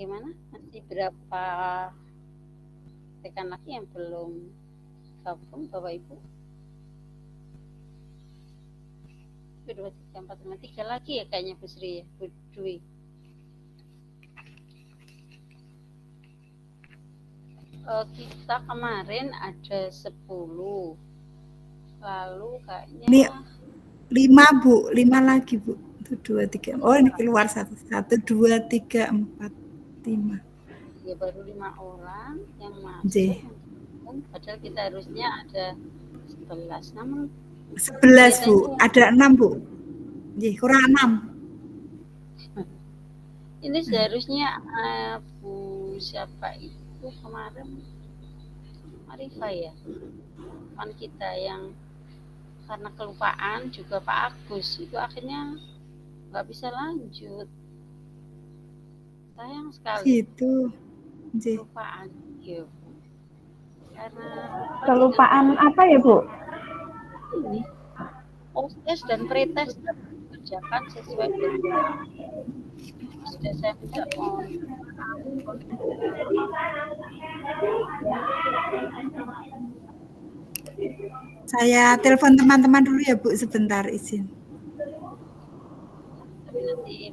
Bagaimana? Masih berapa rekan laki yang belum gabung, Bapak Ibu? 2, 3, 4, 5, 3 lagi ya kayaknya Bu Sri ya, Bu Dwi. Kita kemarin ada 10. Lalu kayaknya Ini 5 Bu, 5 lagi Bu. 1, 2, 3. Oh ini keluar 1, 1, 2, 3, 4, 5. Ya baru 5 orang yang masuk. J. Padahal kita harusnya ada 11. Namun 11 Bu, ada 6 Bu. J, kurang 6. Ini seharusnya Bu siapa itu kemarin Arifah ya, teman kita yang karena kelupaan, juga Pak Agus itu akhirnya nggak bisa lanjut. Sayang sekali. Gitu. J. Kelupaan, ya. Karena kelupaan apa ya Bu? ini post-test dan pre-test kerjakan sesuai dengan sudah saya minta mohon. Saya telepon teman-teman dulu ya Bu, sebentar izin. Tapi nanti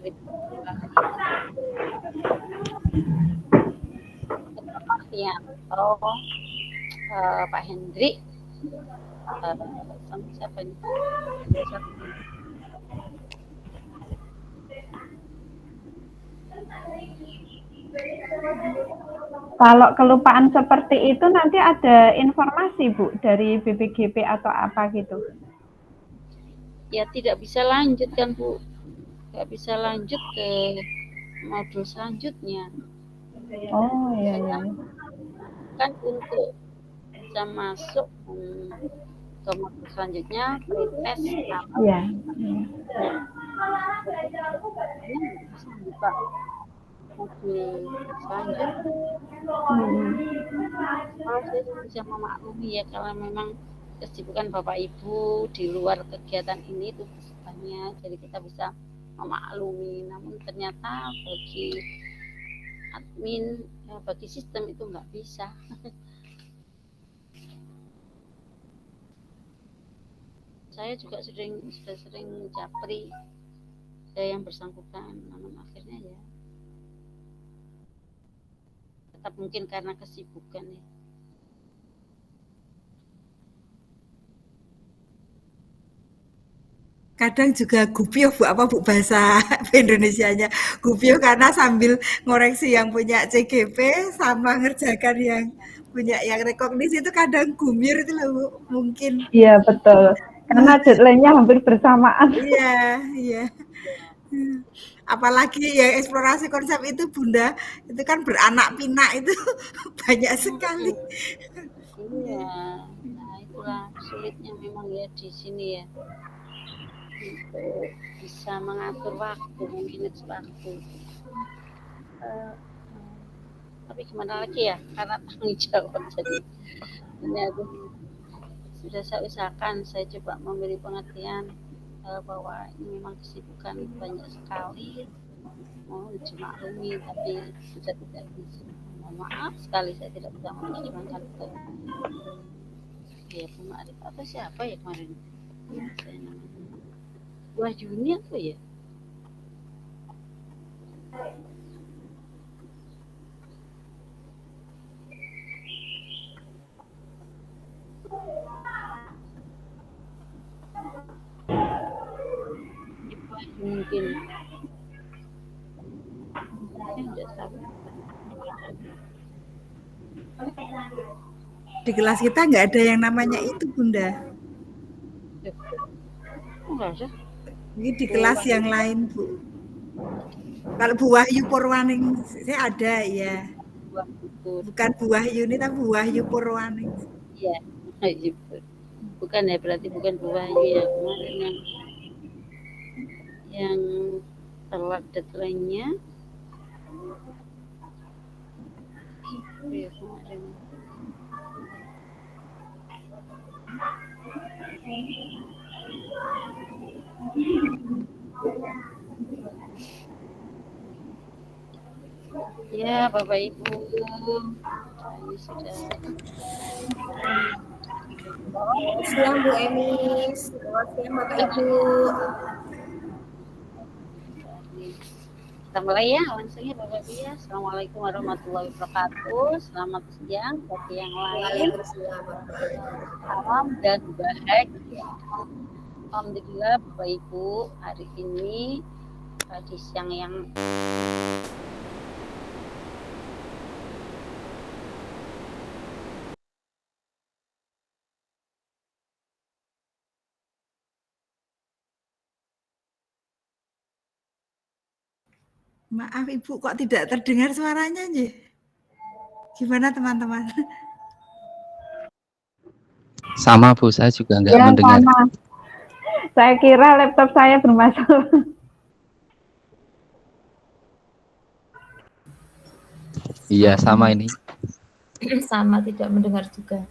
atau Pak Hendrik sama siapa ini? Kalau kelupaan seperti itu nanti ada informasi Bu dari BPGP atau apa gitu? Ya tidak bisa lanjut kan Bu, nggak bisa lanjut ke modul selanjutnya. Oh iya ya. Kan untuk bisa masuk ke modul selanjutnya pretest Iya. ini bisa buka modul selanjutnya. Saya bisa memaklumi ya kalau memang kesibukan Bapak Ibu di luar kegiatan ini itu banyak, jadi kita bisa memaklumi. Namun ternyata bagi admin, bagi sistem itu nggak bisa. Saya juga sudah sering japri yang bersangkutan, namun akhirnya ya tetap mungkin karena kesibukan ya. Kadang juga gupio Bu, apa Bu bahasa Indonesianya? Gupio karena sambil ngoreksi yang punya CGP sama ngerjakan yang punya yang rekognisi itu kadang gumir itu loh Bu, mungkin. Iya betul. Karena deadline-nya hampir bersamaan. Iya, iya. Apalagi yang eksplorasi konsep itu Bunda, itu kan beranak pinak itu banyak sekali. Iya, nah itulah sulitnya memang ya di sini ya, untuk bisa mengatur waktu, manage waktu. Tapi gimana lagi ya, karena tanggung jawab jadi ini aku sudah saya usahakan, saya coba memberi pengertian bahwa ini memang kesibukan banyak sekali, mohon dimaklumi, tapi sudah tidak bisa. Mohon maaf sekali saya tidak bisa memperjuangkan itu. Ya Bu Ma'rif atau siapa ya kemarin? Saya namanya Wahyuni atau ya? Mungkin saya tidak tahu. Di kelas kita nggak ada yang namanya itu Bunda. Enggak ada. Ini di kelas yang lain Bu. Kalau Bu Wahyu Purwaning saya ada ya. Bukan Bu Wahyu ini tapi Bu Wahyu Purwaning. Iya, bukan ya, berarti bukan Bu Wahyu ya kemarin yang telat deadline-nya. Iya, kemarin. Ya, Bapak Ibu. Ini sudah Selamat siang Bu Emis, selamat siang Bapak Ibu. Kita mulai ya langsungnya Bapak Ibu ya. Assalamualaikum warahmatullahi wabarakatuh. Selamat siang bagi yang lain. Waalaikumsalam. Salam dan bahagia. Alhamdulillah Bapak Ibu, hari ini di siang yang Maaf Ibu, kok tidak terdengar suaranya nih? Gimana teman-teman? Sama Bu, saya juga nggak Ya, mendengar. sama. Saya kira laptop saya bermasalah. Iya, sama ini. Sama, tidak mendengar juga.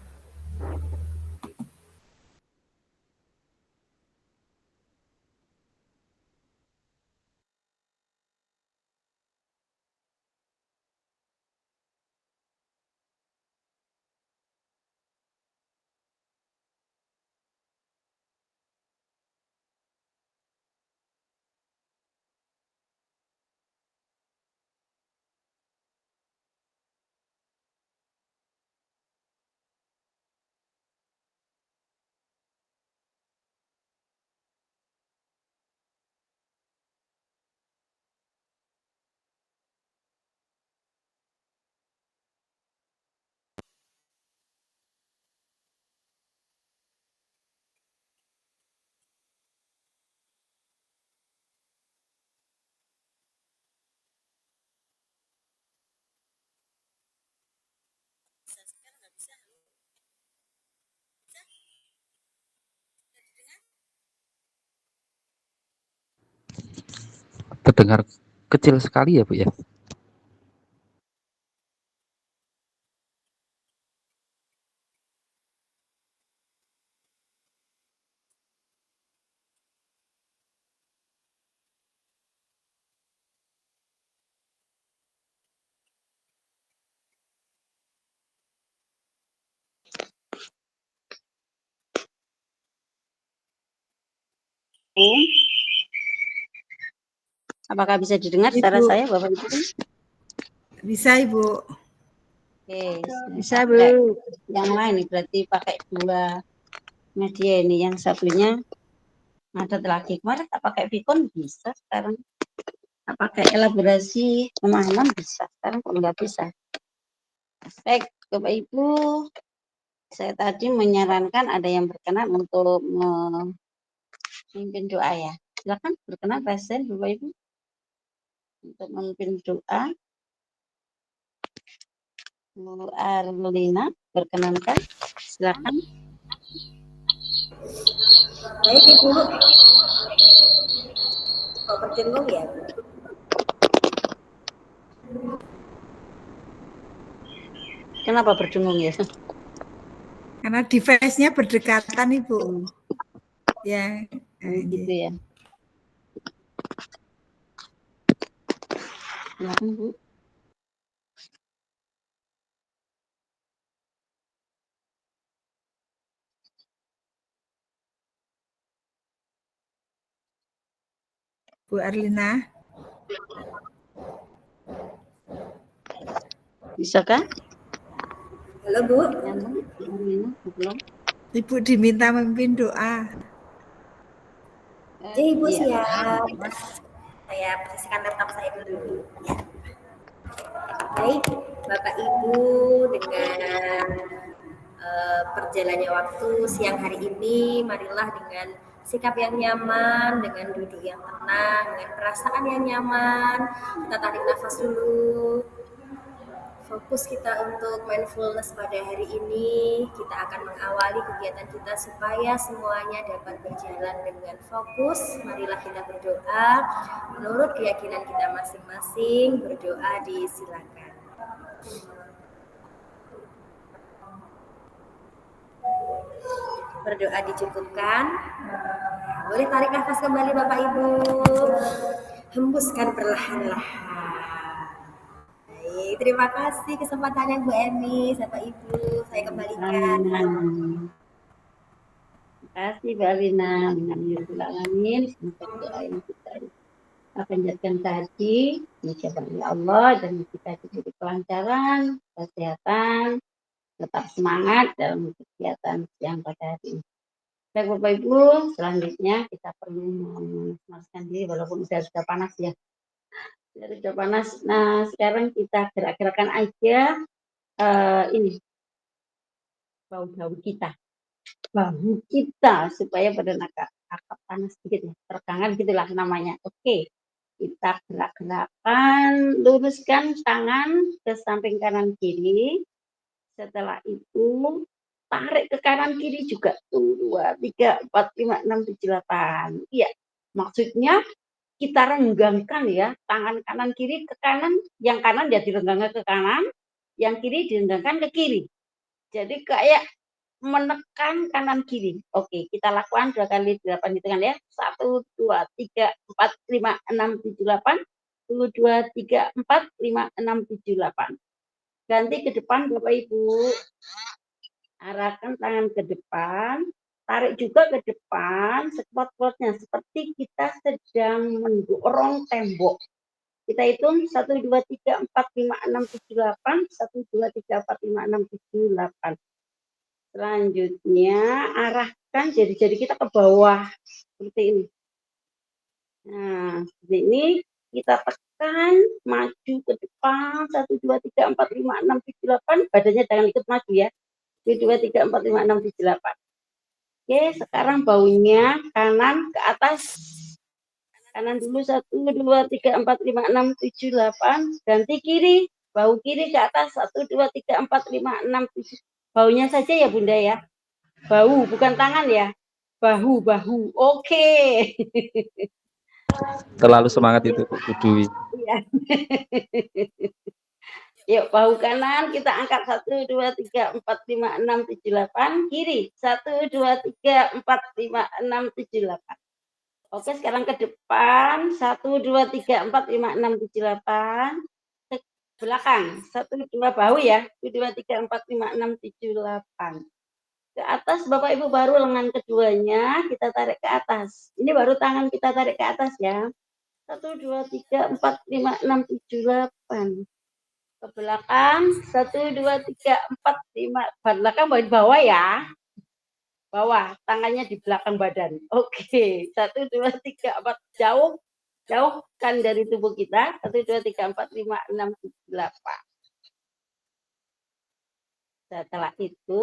Terdengar kecil sekali ya Bu ya. apakah bisa didengar suara Ibu. saya Bapak Ibu? Bisa Ibu. Oke, Bisa, pakai Bu. yang lain nih, berarti pakai dua media ini. Yang satunya ngadet lagi. Kemarin tak pakai Vicon bisa, sekarang tak pakai elaborasi pemahaman bisa, sekarang kok nggak bisa. Baik, Bapak Ibu, saya tadi menyarankan ada yang berkenan untuk memimpin doa ya. Silakan berkenan presiden Bapak Ibu untuk memimpin doa. Bu Arlina berkenankan, silakan. Baik Ibu. Kok berdengung ya Bu? Kenapa berdengung ya? Karena device-nya berdekatan Ibu. Ya, Gitu ya. Silakan Bu. Bu Arlina. Bisakah? Halo Bu. Nyambung, Bu Arlina, belum? Ibu diminta memimpin doa. Ya Ibu Iya. siap. Saya posisikan laptop saya dulu. Ya. Baik, Bapak Ibu, dengan perjalannya waktu siang hari ini, marilah dengan sikap yang nyaman, dengan duduk yang tenang, dengan perasaan yang nyaman, kita tarik nafas dulu. Fokus kita untuk mindfulness pada hari ini. Kita akan mengawali kegiatan kita supaya semuanya dapat berjalan dengan fokus. Marilah kita berdoa menurut keyakinan kita masing-masing. Berdoa disilakan. Berdoa dicukupkan. Boleh tarik nafas kembali Bapak Ibu. Hembuskan perlahan-lahan. Baik. Terima kasih kesempatannya Bu Emi, Bapak Ibu. Saya kembalikan. Terima kasih Mbak Lina. Amin. Semoga doa yang kita panjatkan tadi diijabah oleh Allah dan kita diberi kelancaran, kesehatan, tetap semangat dalam kegiatan siang pada hari ini. Baik Bapak Ibu, selanjutnya kita perlu memanaskan diri walaupun sudah panas ya. Sudah panas. Nah, sekarang kita gerak-gerakan aja ini bahu kita supaya badan agak panas sedikit ya, tegangan gitulah namanya. Oke, kita gerak-gerakan, luruskan tangan ke samping kanan kiri. Setelah itu tarik ke kanan kiri juga. 1, 2, 3, 4, 5, 6, 7, 8. Iya, maksudnya kita renggangkan ya, tangan kanan kiri ke kanan, yang kanan ya direnggangkan ke kanan, yang kiri direnggangkan ke kiri. Jadi kayak menekan kanan kiri. Oke, kita lakukan 2 kali 8 hitungan ya. 1, 2, 3, 4, 5, 6, 7, 8. 1, 2, 3, 4, 5, 6, 7, 8. Ganti ke depan Bapak Ibu. Arahkan tangan ke depan. Tarik juga ke depan sekuat-kuatnya. Seperti kita sedang mendorong tembok. Kita hitung 1, 2, 3, 4, 5, 6, 7, 8. 1, 2, 3, 4, 5, 6, 7, 8. Selanjutnya arahkan jari-jari kita ke bawah seperti ini. Nah, seperti ini kita tekan maju ke depan 1, 2, 3, 4, 5, 6, 7, 8. Badannya jangan ikut maju ya. 1, 2, 3, 4, 5, 6, 7, 8. Oke, sekarang baunya kanan ke atas. Kanan dulu 1, 2, 3, 4, 5, 6, 7, 8. Ganti kiri. Bau kiri ke atas 1, 2, 3, 4, 5, 6, 7. Baunya saja ya Bunda ya. Bahu, bukan tangan ya. Bahu. Oke. Terlalu semangat itu Bu Dwi. Iya. Yuk, bahu kanan kita angkat 1, 2, 3, 4, 5, 6, 7, 8. Kiri 1, 2, 3, 4, 5, 6, 7, 8. Oke, sekarang ke depan 1, 2, 3, 4, 5, 6, 7, 8. Ke belakang 1, 2 bahu ya. 1, 2, 3, 4, 5, 6, 7, 8. Ke atas Bapak Ibu baru lengan keduanya kita tarik ke atas. Ini baru tangan kita tarik ke atas ya. 1, 2, 3, 4, 5, 6, 7, 8. Ke belakang 1, 2, 3, 4, 5. Belakang bawah ya. Bawah, tangannya di belakang badan. Oke, 1, 2, 3, 4. Jauhkan dari tubuh kita. 1, 2, 3, 4, 5, 6, 7, 8. Setelah itu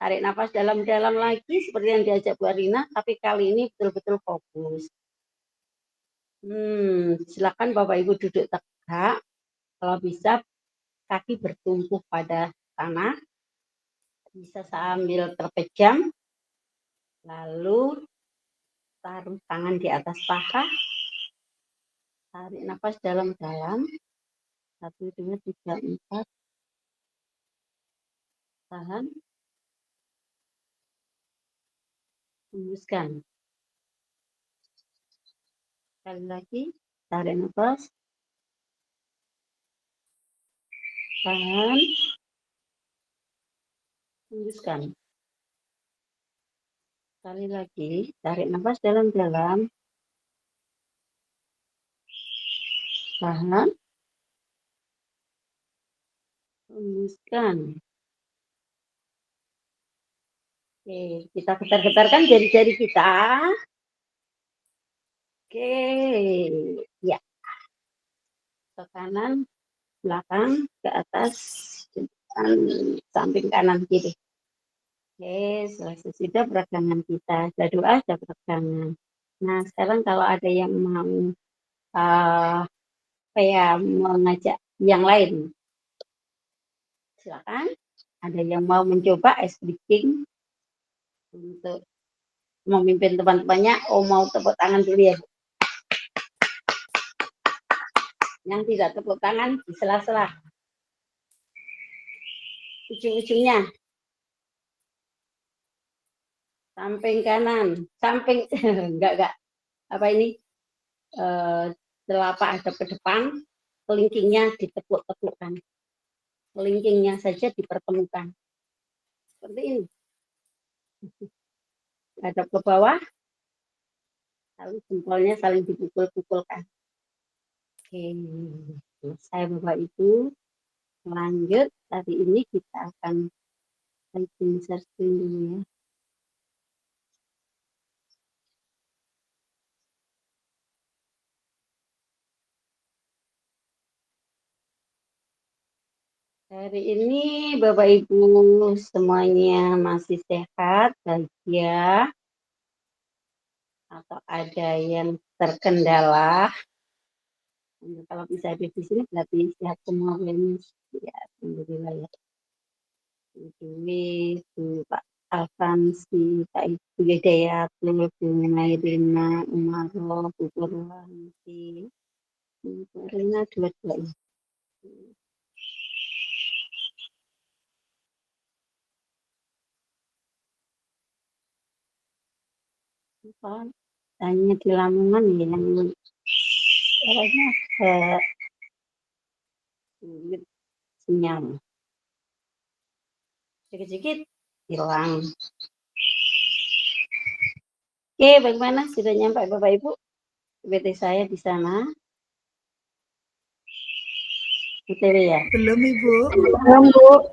tarik nafas dalam-dalam lagi seperti yang diajak Bu Arina, tapi kali ini betul-betul fokus. Silakan Bapak Ibu duduk tegak. Kalau bisa kaki bertumpu pada tanah. Bisa sambil terpejam. Lalu taruh tangan di atas paha. Tarik nafas dalam-dalam. 1, 2, 3, 4. Tahan. Hembuskan. Sekali lagi, tarik nafas. Tahan. Hembuskan. Sekali lagi, tarik nafas dalam-dalam. Tahan. Hembuskan. Oke, kita getar-getarkan jari-jari kita. Oke, ya. Ke kanan, belakang, ke atas, samping kanan kiri. Oke, selesai sudah peregangan kita. Sudah doa, sudah peregangan. Nah, sekarang kalau ada yang mau mengajak yang lain, silakan. Ada yang mau mencoba ice breaking untuk memimpin teman-temannya. Mau tepuk tangan dulu ya. Yang tidak tepuk tangan di sela-sela. Ujung-ujungnya. Samping kanan. Samping, enggak. Apa ini? Telapak hadap ke depan. Kelingkingnya ditepuk-tepukkan. kelingkingnya saja dipertemukan. Seperti ini. Hadap ke bawah, lalu jempolnya saling dipukul-pukulkan. Oke, selesai Bapak Ibu. Lanjut, hari ini kita akan share screen dulu ya. Hari ini Bapak Ibu semuanya masih sehat, bahagia, atau ada yang terkendala? Kalau bisa hadir di sini berarti sehat semua ini. Ya, alhamdulillah ya. Bu Pak Alfansi, Pak Ibu Hidayat, Bu Nairina, Umaroh, Bu Purwanti, Bu Rina dua-duanya. Tanya di Lamongan ya, yang kayaknya sulit sinyal. Sedikit-sedikit hilang. Oke, bagaimana? Sudah nyampe Bapak Ibu? BT saya di sana. BTW ya? Belum Ibu. Belum, Bu.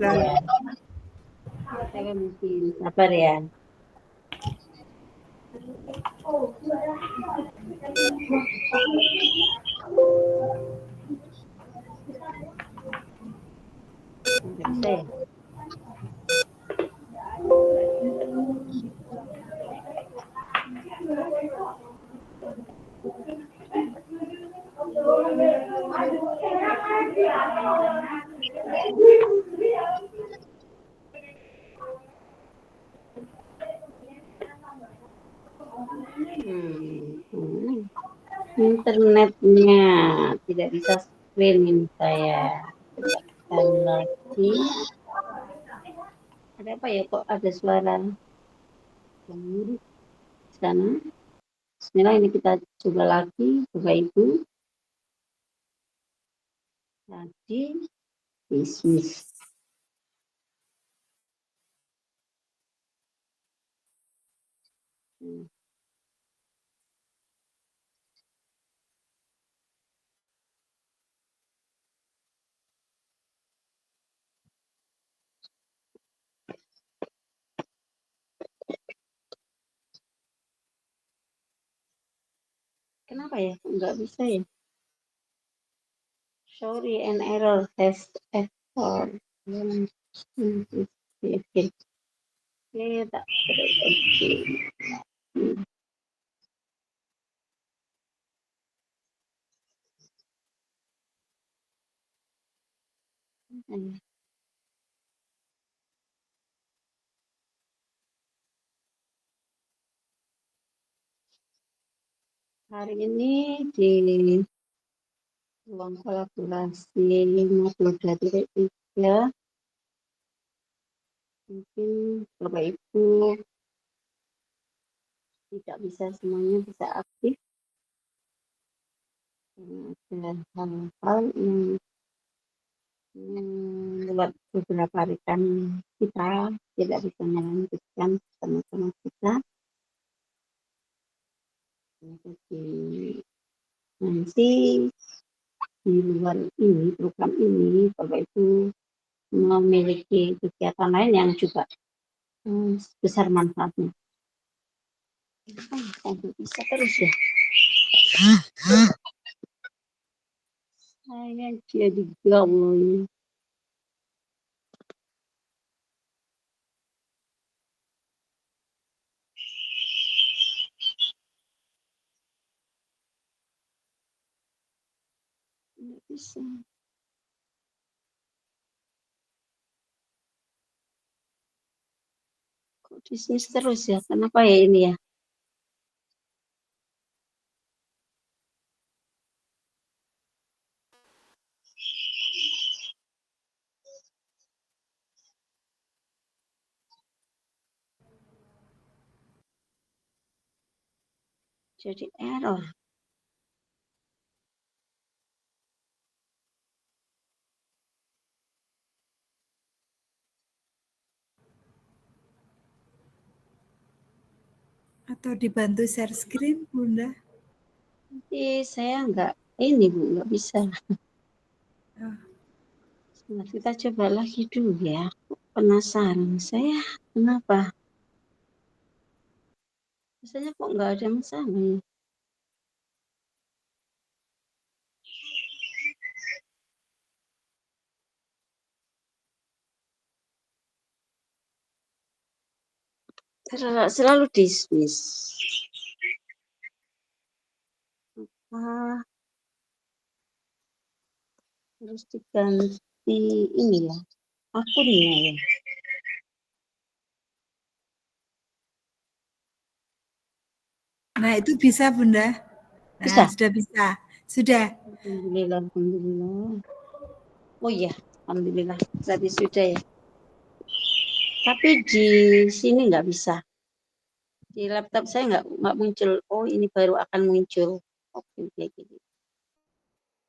Saya mungkin sabar ya. Nggak bisa ya? Internetnya tidak bisa screen ini saya. Sekali lagi. Ada apa ya kok ada suara di sana? Bismillah, ini kita coba lagi Bapak Ibu. Tadi bisnis. Kenapa ya? Enggak bisa ya? Sorry, an error test effort. Oke, tak oke. Hari ini di ruang kolaborasi 52.3 mungkin Bapak Ibu tidak bisa semuanya bisa aktif, ada hal-hal yang membuat beberapa rekan kita tidak bisa melanjutkan sama-sama kita. Jadi nanti di luar ini, program ini, Bapak Ibu memiliki kegiatan lain yang juga besar manfaatnya. Bisa terus ya. Saya jadi gaul. Nggak bisa. Kok dismiss terus ya? Kenapa ya ini ya? Jadi error. Atau dibantu share screen, Bunda? Nanti saya nggak bisa. Oh. Nah, kita coba lagi dulu ya. Penasaran saya kenapa? Biasanya kok nggak ada masalah ya? Selalu dismiss. Harus diganti ini ya, akunnya ya. Nah, itu bisa, Bunda. Nah, Bisa? sudah bisa. Sudah. Alhamdulillah, alhamdulillah. Oh iya, alhamdulillah. Berarti sudah ya. Tapi di sini nggak bisa. Di laptop saya nggak muncul. Oh, ini baru akan muncul. Oke, gitu.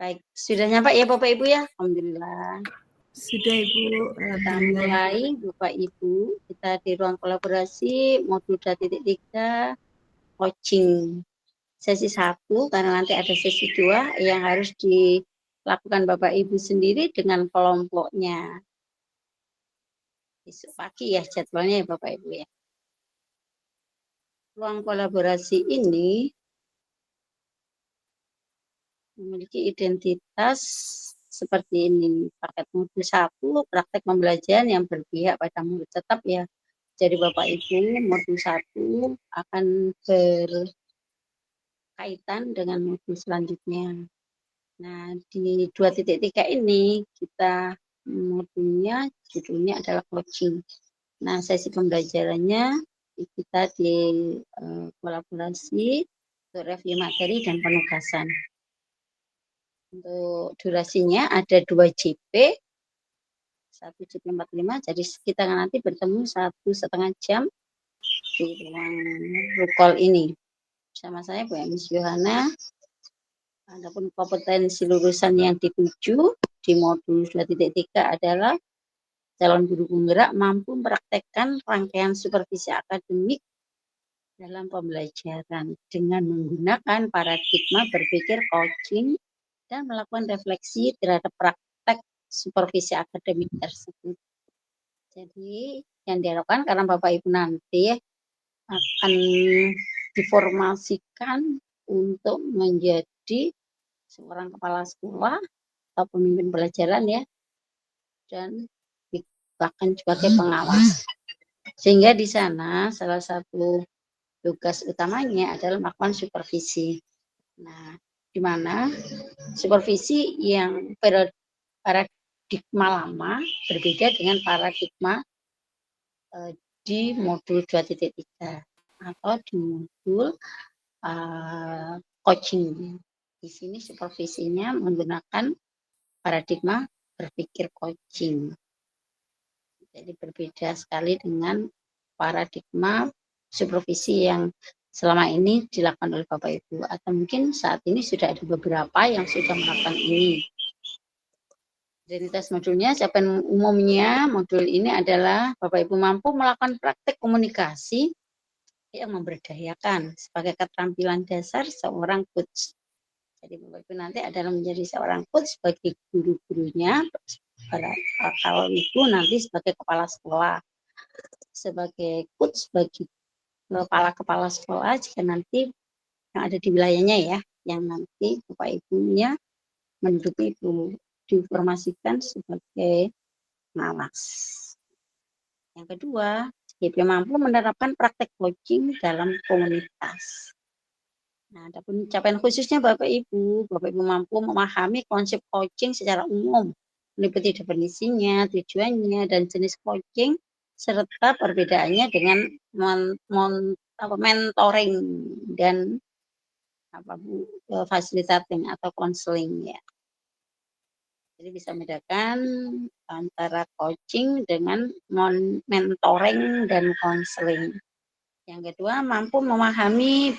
Baik, sudah nyampe ya Bapak Ibu ya? Alhamdulillah. Sudah, Ibu. Kita Alhamdulillah. mulai Bapak Ibu. Kita di ruang kolaborasi modul 2.3 coaching. Sesi 1 karena nanti ada sesi 2 yang harus dilakukan Bapak Ibu sendiri dengan kelompoknya. Besok pagi ya jadwalnya ya Bapak Ibu ya. Ruang kolaborasi ini memiliki identitas seperti ini. Paket modul 1, praktek pembelajaran yang berpihak pada murid tetap ya. Jadi Bapak Ibu modul 1 akan berkaitan dengan modul selanjutnya. Nah, di 2.3 ini kita modulnya judulnya adalah coaching. Nah, sesi pembelajarannya kita di kolaborasi untuk review materi dan penugasan. Untuk durasinya ada 2 JP, 1 JP 45, jadi kita nanti bertemu 1,5 jam di ruang rukol ini. Bersama saya Bu Emis Yohana. Adapun kompetensi lulusan yang dituju di modul 2.3 adalah calon guru penggerak mampu mempraktekkan rangkaian supervisi akademik dalam pembelajaran dengan menggunakan paradigma berpikir coaching dan melakukan refleksi terhadap praktek supervisi akademik tersebut. Jadi yang diharapkan karena Bapak Ibu nanti akan diformasikan untuk menjadi seorang kepala sekolah atau pemimpin pelajaran ya, dan bahkan sebagai pengawas. Sehingga di sana salah satu tugas utamanya adalah melakukan supervisi. Nah, di mana supervisi yang paradigma lama berbeda dengan paradigma di modul 2.3 atau di modul coaching. Di sini supervisinya menggunakan paradigma berpikir coaching. Jadi berbeda sekali dengan paradigma supervisi yang selama ini dilakukan oleh Bapak Ibu. Atau mungkin saat ini sudah ada beberapa yang sudah melakukan ini. Identitas modulnya, capaian umumnya modul ini adalah Bapak Ibu mampu melakukan praktek komunikasi yang memberdayakan sebagai keterampilan dasar seorang coach. Jadi Bapak Ibu nanti adalah menjadi seorang coach bagi guru-gurunya, kalau Ibu nanti sebagai kepala sekolah, sebagai coach bagi kepala sekolah jika nanti yang ada di wilayahnya ya, yang nanti Bapak Ibunya menduduki Ibu diinformasikan sebagai pengawas. Yang kedua, JP mampu menerapkan praktek coaching dalam komunitas. Nah, adapun capaian khususnya Bapak Ibu mampu memahami konsep coaching secara umum, meliputi definisinya, tujuannya, dan jenis coaching, serta perbedaannya dengan mentoring dan facilitating atau counseling ya. Jadi bisa membedakan antara coaching dengan mentoring dan counseling. Yang kedua, mampu memahami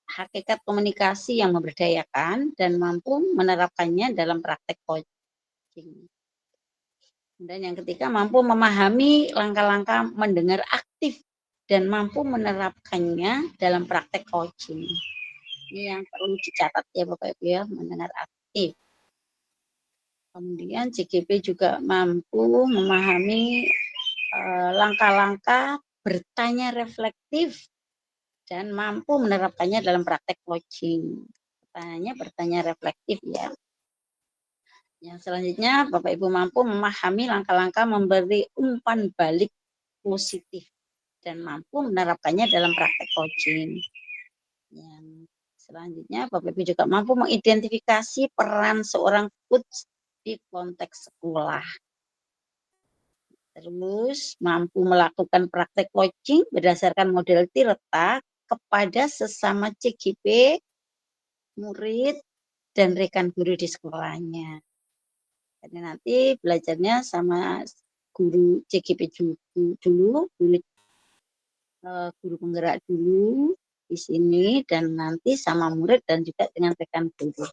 hakikat komunikasi yang memberdayakan dan mampu menerapkannya dalam praktek coaching. Dan yang ketiga, mampu memahami langkah-langkah mendengar aktif dan mampu menerapkannya dalam praktek coaching. Ini yang perlu dicatat ya Bapak Ibu ya, mendengar aktif. Kemudian CGP juga mampu memahami langkah-langkah bertanya reflektif dan mampu menerapkannya dalam praktek coaching. Pertanyaannya bertanya reflektif ya. Yang selanjutnya, Bapak Ibu mampu memahami langkah-langkah memberi umpan balik positif dan mampu menerapkannya dalam praktek coaching. Yang selanjutnya, Bapak Ibu juga mampu mengidentifikasi peran seorang coach di konteks sekolah. Terus mampu melakukan praktek coaching berdasarkan model Tirta kepada sesama CGP, murid, dan rekan guru di sekolahnya. Jadi nanti belajarnya sama guru CGP dulu, guru penggerak dulu di sini, dan nanti sama murid dan juga dengan rekan guru.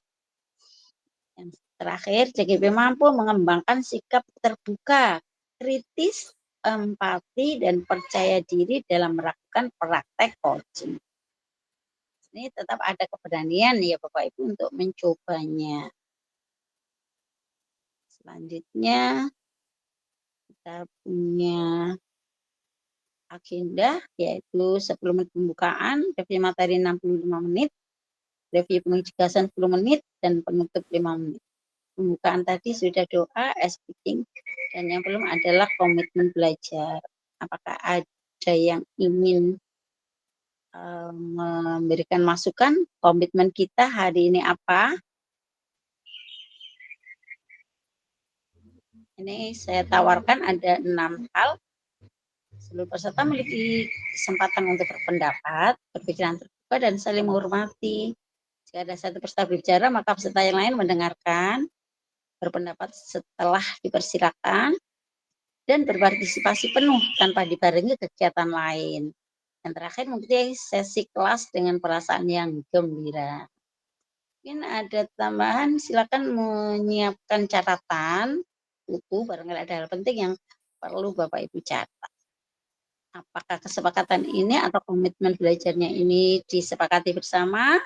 Yang terakhir, CGP mampu mengembangkan sikap terbuka, kritis, empati, dan percaya diri dalam melakukan praktek coaching. Ini tetap ada keberanian ya Bapak Ibu untuk mencobanya. Selanjutnya kita punya agenda yaitu 10 menit pembukaan, review materi 65 menit, review penjelasan 10 menit, dan penutup 5 menit. Pembukaan tadi sudah doa, speaking, dan yang belum adalah komitmen belajar. Apakah ada yang ingin memberikan masukan? Komitmen kita hari ini apa? Ini saya tawarkan ada 6 hal. Seluruh peserta memiliki kesempatan untuk berpendapat, berpikiran terbuka, dan saling menghormati. Jika ada satu peserta berbicara, maka peserta yang lain mendengarkan, berpendapat setelah dipersilakan, dan berpartisipasi penuh tanpa dibarengi kegiatan lain. Yang terakhir mengikuti sesi kelas dengan perasaan yang gembira. Mungkin ada tambahan, silakan menyiapkan catatan buku barangkali ada hal penting yang perlu Bapak Ibu catat. Apakah kesepakatan ini atau komitmen belajarnya ini disepakati bersama?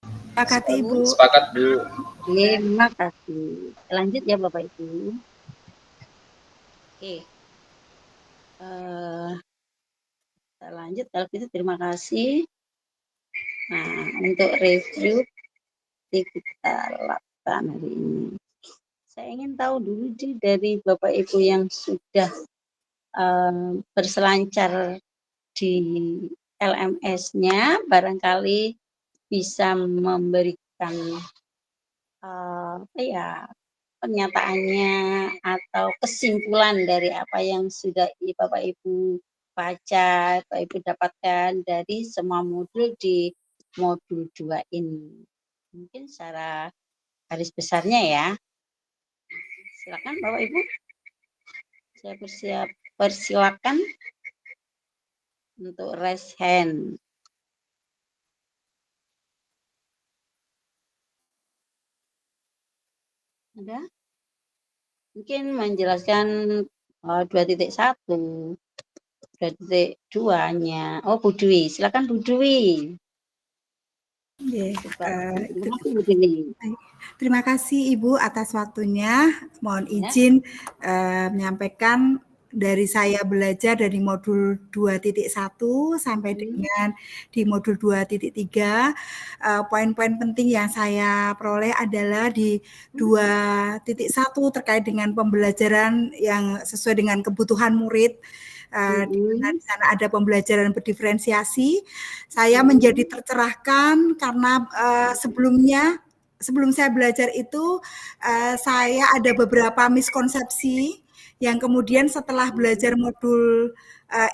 Sepakati Ibu. Sepakat Bu. Terima kasih. Lanjut ya Bapak Ibu. Oke. Kita lanjut kalau gitu, terima kasih. Nah, untuk review kita lakukan hari ini. Saya ingin tahu dulu dari Bapak Ibu yang sudah berselancar di LMS-nya, barangkali bisa memberikan pernyataannya atau kesimpulan dari apa yang sudah Bapak Ibu baca, Bapak Ibu dapatkan dari semua modul di modul 2 ini. Mungkin secara garis besarnya ya. Silakan Bapak Ibu. Saya persilakan untuk raise hand. Ada? Mungkin menjelaskan 2.1, 2.2-nya. Oh, Bu Dwi. Silakan Bu Dwi. Terima kasih Ibu atas waktunya. Mohon izin menyampaikan dari saya belajar dari modul 2.1 sampai dengan di modul 2.3, poin-poin penting yang saya peroleh adalah di 2.1 terkait dengan pembelajaran yang sesuai dengan kebutuhan murid. Di sana ada pembelajaran berdiferensiasi. Saya menjadi tercerahkan karena sebelum saya belajar itu saya ada beberapa miskonsepsi yang kemudian setelah belajar modul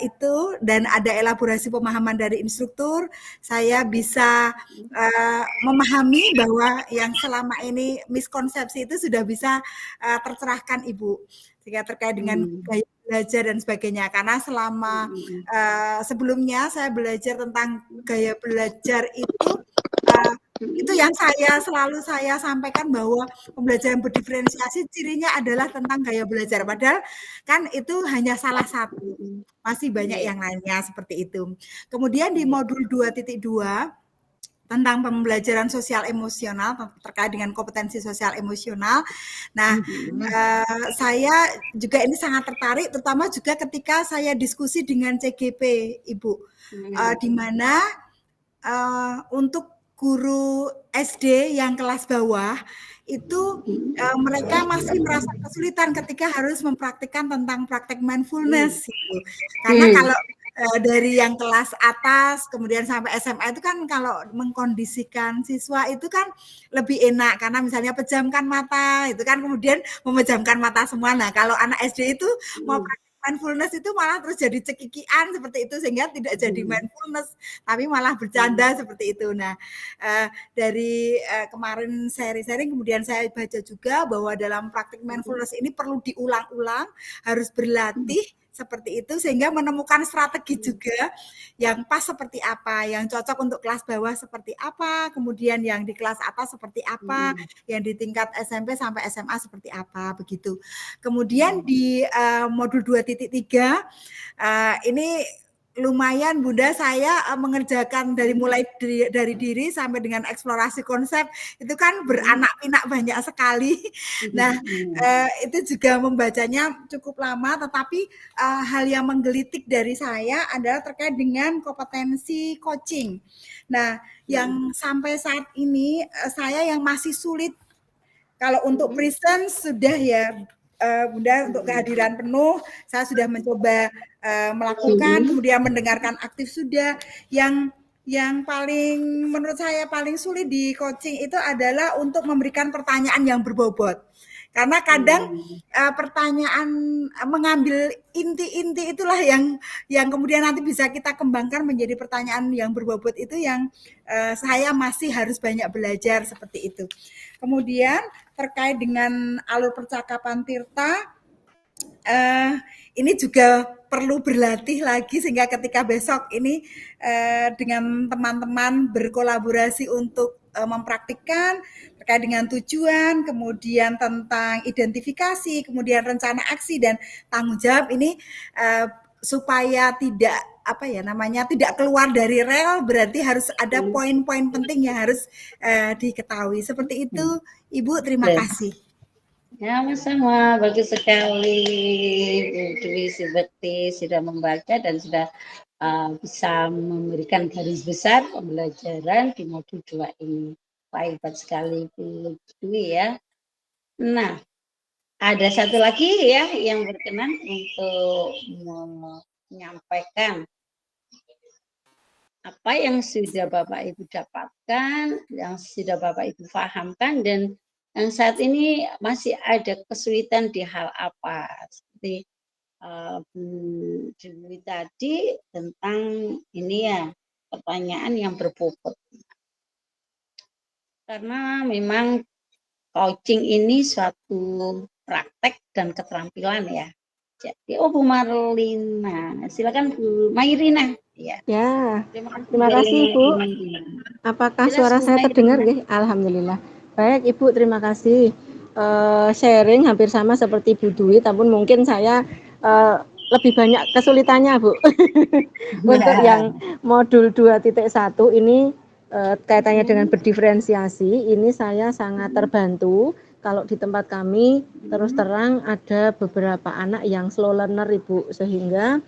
itu dan ada elaborasi pemahaman dari instruktur, saya bisa memahami bahwa yang selama ini miskonsepsi itu sudah bisa tercerahkan Ibu. Sehingga terkait dengan gaya belajar dan sebagainya. Karena selama sebelumnya saya belajar tentang gaya belajar itu yang selalu saya sampaikan bahwa pembelajaran berdiferensiasi cirinya adalah tentang gaya belajar. Padahal kan itu hanya salah satu. masih banyak Iya. yang lainnya seperti itu. Kemudian di modul 2.2 tentang pembelajaran sosial emosional terkait dengan kompetensi sosial emosional. Nah, saya juga ini sangat tertarik, terutama juga ketika saya diskusi dengan CGP, Ibu, di mana untuk guru SD yang kelas bawah itu mereka masih merasa kesulitan ketika harus mempraktikkan tentang praktek mindfulness gitu. Karena kalau dari yang kelas atas kemudian sampai SMA itu kan kalau mengkondisikan siswa itu kan lebih enak karena misalnya pejamkan mata itu kan kemudian memejamkan mata semua. Nah, kalau anak SD itu mau praktek mindfulness itu malah terus jadi cekikian seperti itu sehingga tidak jadi mindfulness tapi malah bercanda seperti itu. Nah, dari kemarin sharing-sharing kemudian saya baca juga bahwa dalam praktik mindfulness ini perlu diulang-ulang, harus berlatih seperti itu sehingga menemukan strategi juga yang pas seperti apa, yang cocok untuk kelas bawah seperti apa, kemudian yang di kelas atas seperti apa, yang di tingkat SMP sampai SMA seperti apa begitu. Kemudian di modul 2.3 ini lumayan Bunda saya mengerjakan dari mulai dari diri sampai dengan eksplorasi konsep itu kan beranak pinak banyak sekali. Nah, itu juga membacanya cukup lama tetapi hal yang menggelitik dari saya adalah terkait dengan kompetensi coaching. Nah, yang sampai saat ini saya yang masih sulit kalau untuk presence sudah ya Bunda untuk kehadiran penuh saya sudah mencoba melakukan kemudian mendengarkan aktif sudah yang paling menurut saya paling sulit di coaching itu adalah untuk memberikan pertanyaan yang berbobot karena kadang pertanyaan mengambil inti-inti itulah yang kemudian nanti bisa kita kembangkan menjadi pertanyaan yang berbobot itu yang saya masih harus banyak belajar seperti itu. Kemudian terkait dengan alur percakapan Tirta, ini juga perlu berlatih lagi sehingga ketika besok ini dengan teman-teman berkolaborasi untuk mempraktikkan terkait dengan tujuan, kemudian tentang identifikasi, kemudian rencana aksi dan tanggung jawab ini supaya tidak tidak keluar dari rel berarti harus ada poin-poin penting yang harus diketahui. Seperti itu, Ibu. Terima kasih. Ya, sama bagus sekali Bu Dwi Subekti sudah membaca dan sudah bisa memberikan garis besar pembelajaran di modul 2 ini. Hebat sekali Bu Dwi ya. Nah, ada satu lagi ya yang berkenan untuk menyampaikan apa yang sudah Bapak Ibu dapatkan, yang sudah Bapak Ibu pahamkan dan yang saat ini masih ada kesulitan di hal apa seperti Bu Dewi tadi tentang ini ya pertanyaan yang berbobot karena memang coaching ini suatu praktek dan keterampilan ya. Jadi Bu Marlina, silakan Bu Mairina. Ya. Terima kasih Bu. Apakah suara saya terdengar? Alhamdulillah. Baik Ibu, terima kasih. Sharing hampir sama seperti Bu Dwi, tapi mungkin saya lebih banyak kesulitannya Bu. Untuk yang modul 2.1 ini kaitannya dengan berdiferensiasi, ini saya sangat terbantu. Kalau di tempat kami terus terang ada beberapa anak yang slow learner Ibu, sehingga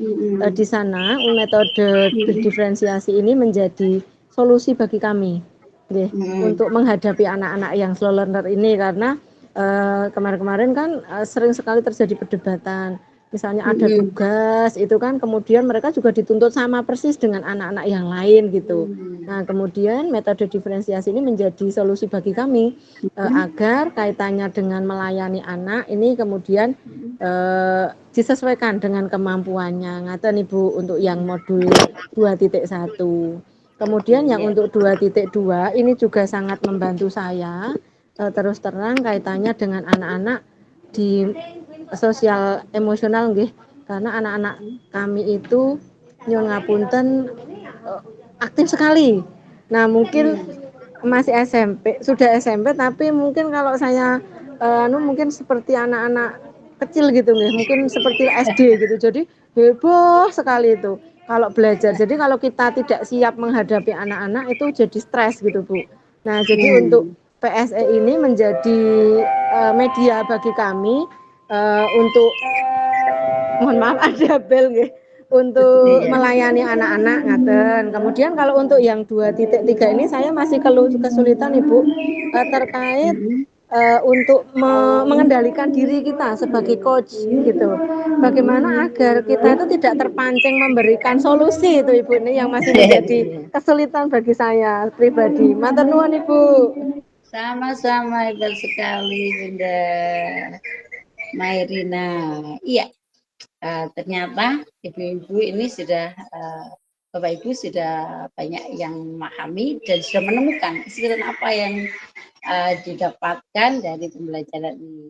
di sana metode berdiferensiasi ini menjadi solusi bagi kami untuk menghadapi anak-anak yang slow learner ini karena kemarin-kemarin kan sering sekali terjadi perdebatan. Misalnya ada tugas itu kan kemudian mereka juga dituntut sama persis dengan anak-anak yang lain gitu. Nah kemudian metode diferensiasi ini menjadi solusi bagi kami agar kaitannya dengan melayani anak ini kemudian disesuaikan dengan kemampuannya. Ngaten Ibu untuk yang modul 2.1. Kemudian yang untuk 2.2 ini juga sangat membantu saya terus terang kaitannya dengan anak-anak di sosial emosional nggih karena anak-anak kami itu nyuwun ngapunten aktif sekali. Nah, mungkin masih SMP, sudah SMP tapi mungkin kalau saya mungkin seperti anak-anak kecil gitu nggih, mungkin seperti SD gitu. Jadi heboh sekali itu kalau belajar. Jadi kalau kita tidak siap menghadapi anak-anak itu jadi stres gitu Bu. Nah jadi untuk PSE ini menjadi media bagi kami untuk mohon maaf ada bel nggih, untuk melayani anak-anak ngaten. Kemudian kalau untuk yang 2.3 ini saya masih kesulitan Ibu terkait untuk mengendalikan diri kita sebagai coach gitu. Bagaimana agar kita itu tidak terpancing memberikan solusi itu Ibu, ini yang masih menjadi kesulitan bagi saya pribadi. Matur nuwun Ibu. Sama-sama, hebat sekali Bunda Mairina. Iya, ternyata ibu-ibu ini sudah Bapak Ibu sudah banyak yang memahami dan sudah menemukan kesulitan apa yang didapatkan dari pembelajaran ini.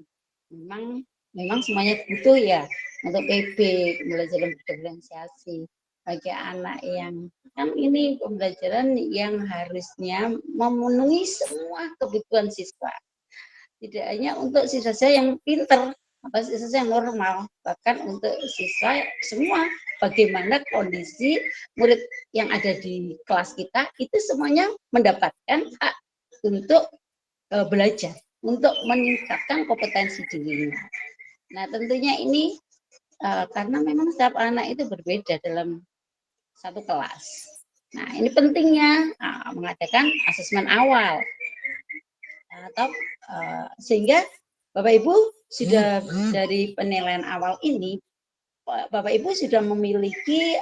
Memang semuanya butuh ya untuk PB, pembelajaran berdiferensiasi bagi anak yang kan ini pembelajaran yang harusnya memenuhi semua kebutuhan siswa. Tidak hanya untuk siswa yang pinter atau siswa yang normal, bahkan untuk siswa semua, bagaimana kondisi murid yang ada di kelas kita itu semuanya mendapatkan hak untuk belajar, untuk meningkatkan kompetensi dirinya. Nah tentunya ini karena memang setiap anak itu berbeda dalam satu kelas. Nah ini pentingnya mengadakan asesmen awal atau sehingga Bapak Ibu sudah dari penilaian awal ini Bapak Ibu sudah memiliki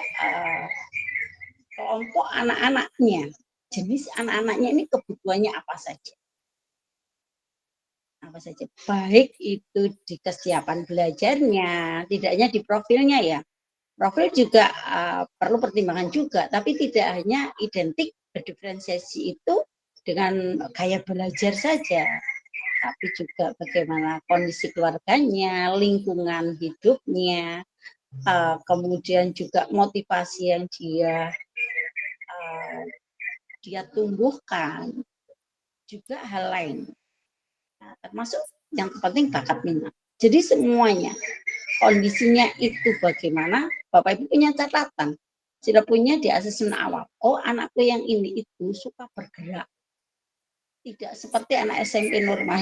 kelompok anak-anaknya, jenis anak-anaknya ini kebutuhannya apa saja, baik itu di kesiapan belajarnya, tidak hanya di profilnya ya. Profil juga perlu pertimbangan juga, tapi tidak hanya identik berdiferensiasi itu dengan gaya belajar saja, tapi juga bagaimana kondisi keluarganya, lingkungan hidupnya, kemudian juga motivasi yang dia tumbuhkan, juga hal lain. Nah, termasuk yang terpenting bakat minat. Jadi semuanya kondisinya itu bagaimana, Bapak Ibu punya catatan, sudah punya di asesmen awal. Oh anakku yang ini itu suka bergerak, tidak seperti anak SMP normal,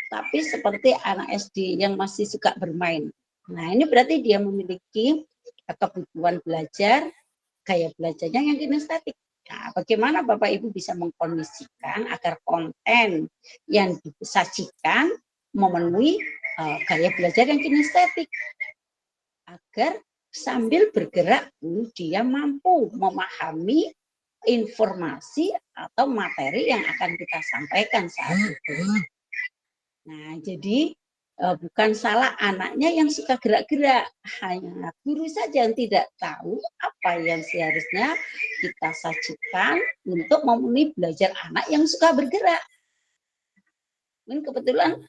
tapi seperti anak SD yang masih suka bermain. Nah ini berarti dia memiliki kebutuhan belajar, gaya belajarnya yang kinestetik. Nah, bagaimana Bapak Ibu bisa mengkondisikan agar konten yang disajikan memenuhi gaya belajar yang kinestetik, agar sambil bergerak dia mampu memahami informasi atau materi yang akan kita sampaikan saat itu. Nah, jadi bukan salah anaknya yang suka gerak-gerak, hanya guru saja yang tidak tahu apa yang seharusnya kita sajikan untuk memenuhi belajar anak yang suka bergerak. Mungkin kebetulan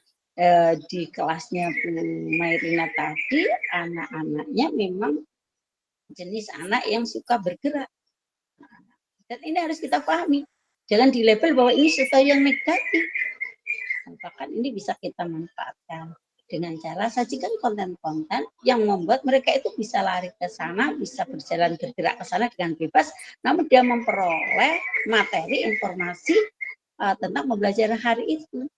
di kelasnya Bu Mairina tadi, anak-anaknya memang jenis anak yang suka bergerak. Dan ini harus kita pahami. Jangan di label bahwa ini sesuatu yang negatif. Bahkan ini bisa kita manfaatkan dengan cara sajikan konten-konten yang membuat mereka itu bisa lari ke sana, bisa berjalan bergerak ke sana dengan bebas, namun dia memperoleh materi informasi tentang pembelajaran hari itu.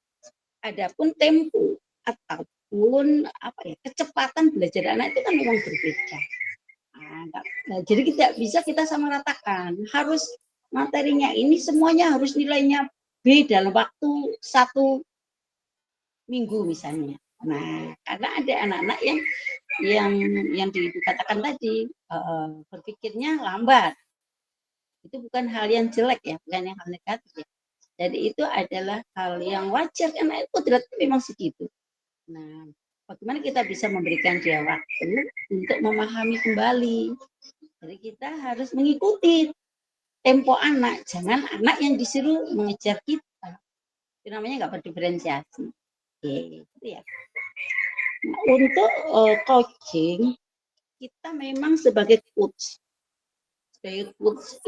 Adapun tempo ataupun kecepatan belajar anak itu kan memang berbeda. Nah, jadi tidak bisa kita samaratakan. Harus materinya ini semuanya harus nilainya B dalam waktu 1 minggu misalnya. Nah, karena ada anak-anak yang dikatakan tadi berpikirnya lambat. Itu bukan hal yang jelek ya, bukan yang hal negatif ya. Jadi itu adalah hal yang wajar karena itu kodratnya memang segitu. Nah, bagaimana kita bisa memberikan dia waktu untuk memahami kembali. Jadi kita harus mengikuti tempo anak, jangan anak yang disuruh mengejar kita. Itu namanya nggak berdiferensiasi. Oke, gitu ya. Nah, untuk coaching, kita memang sebagai coach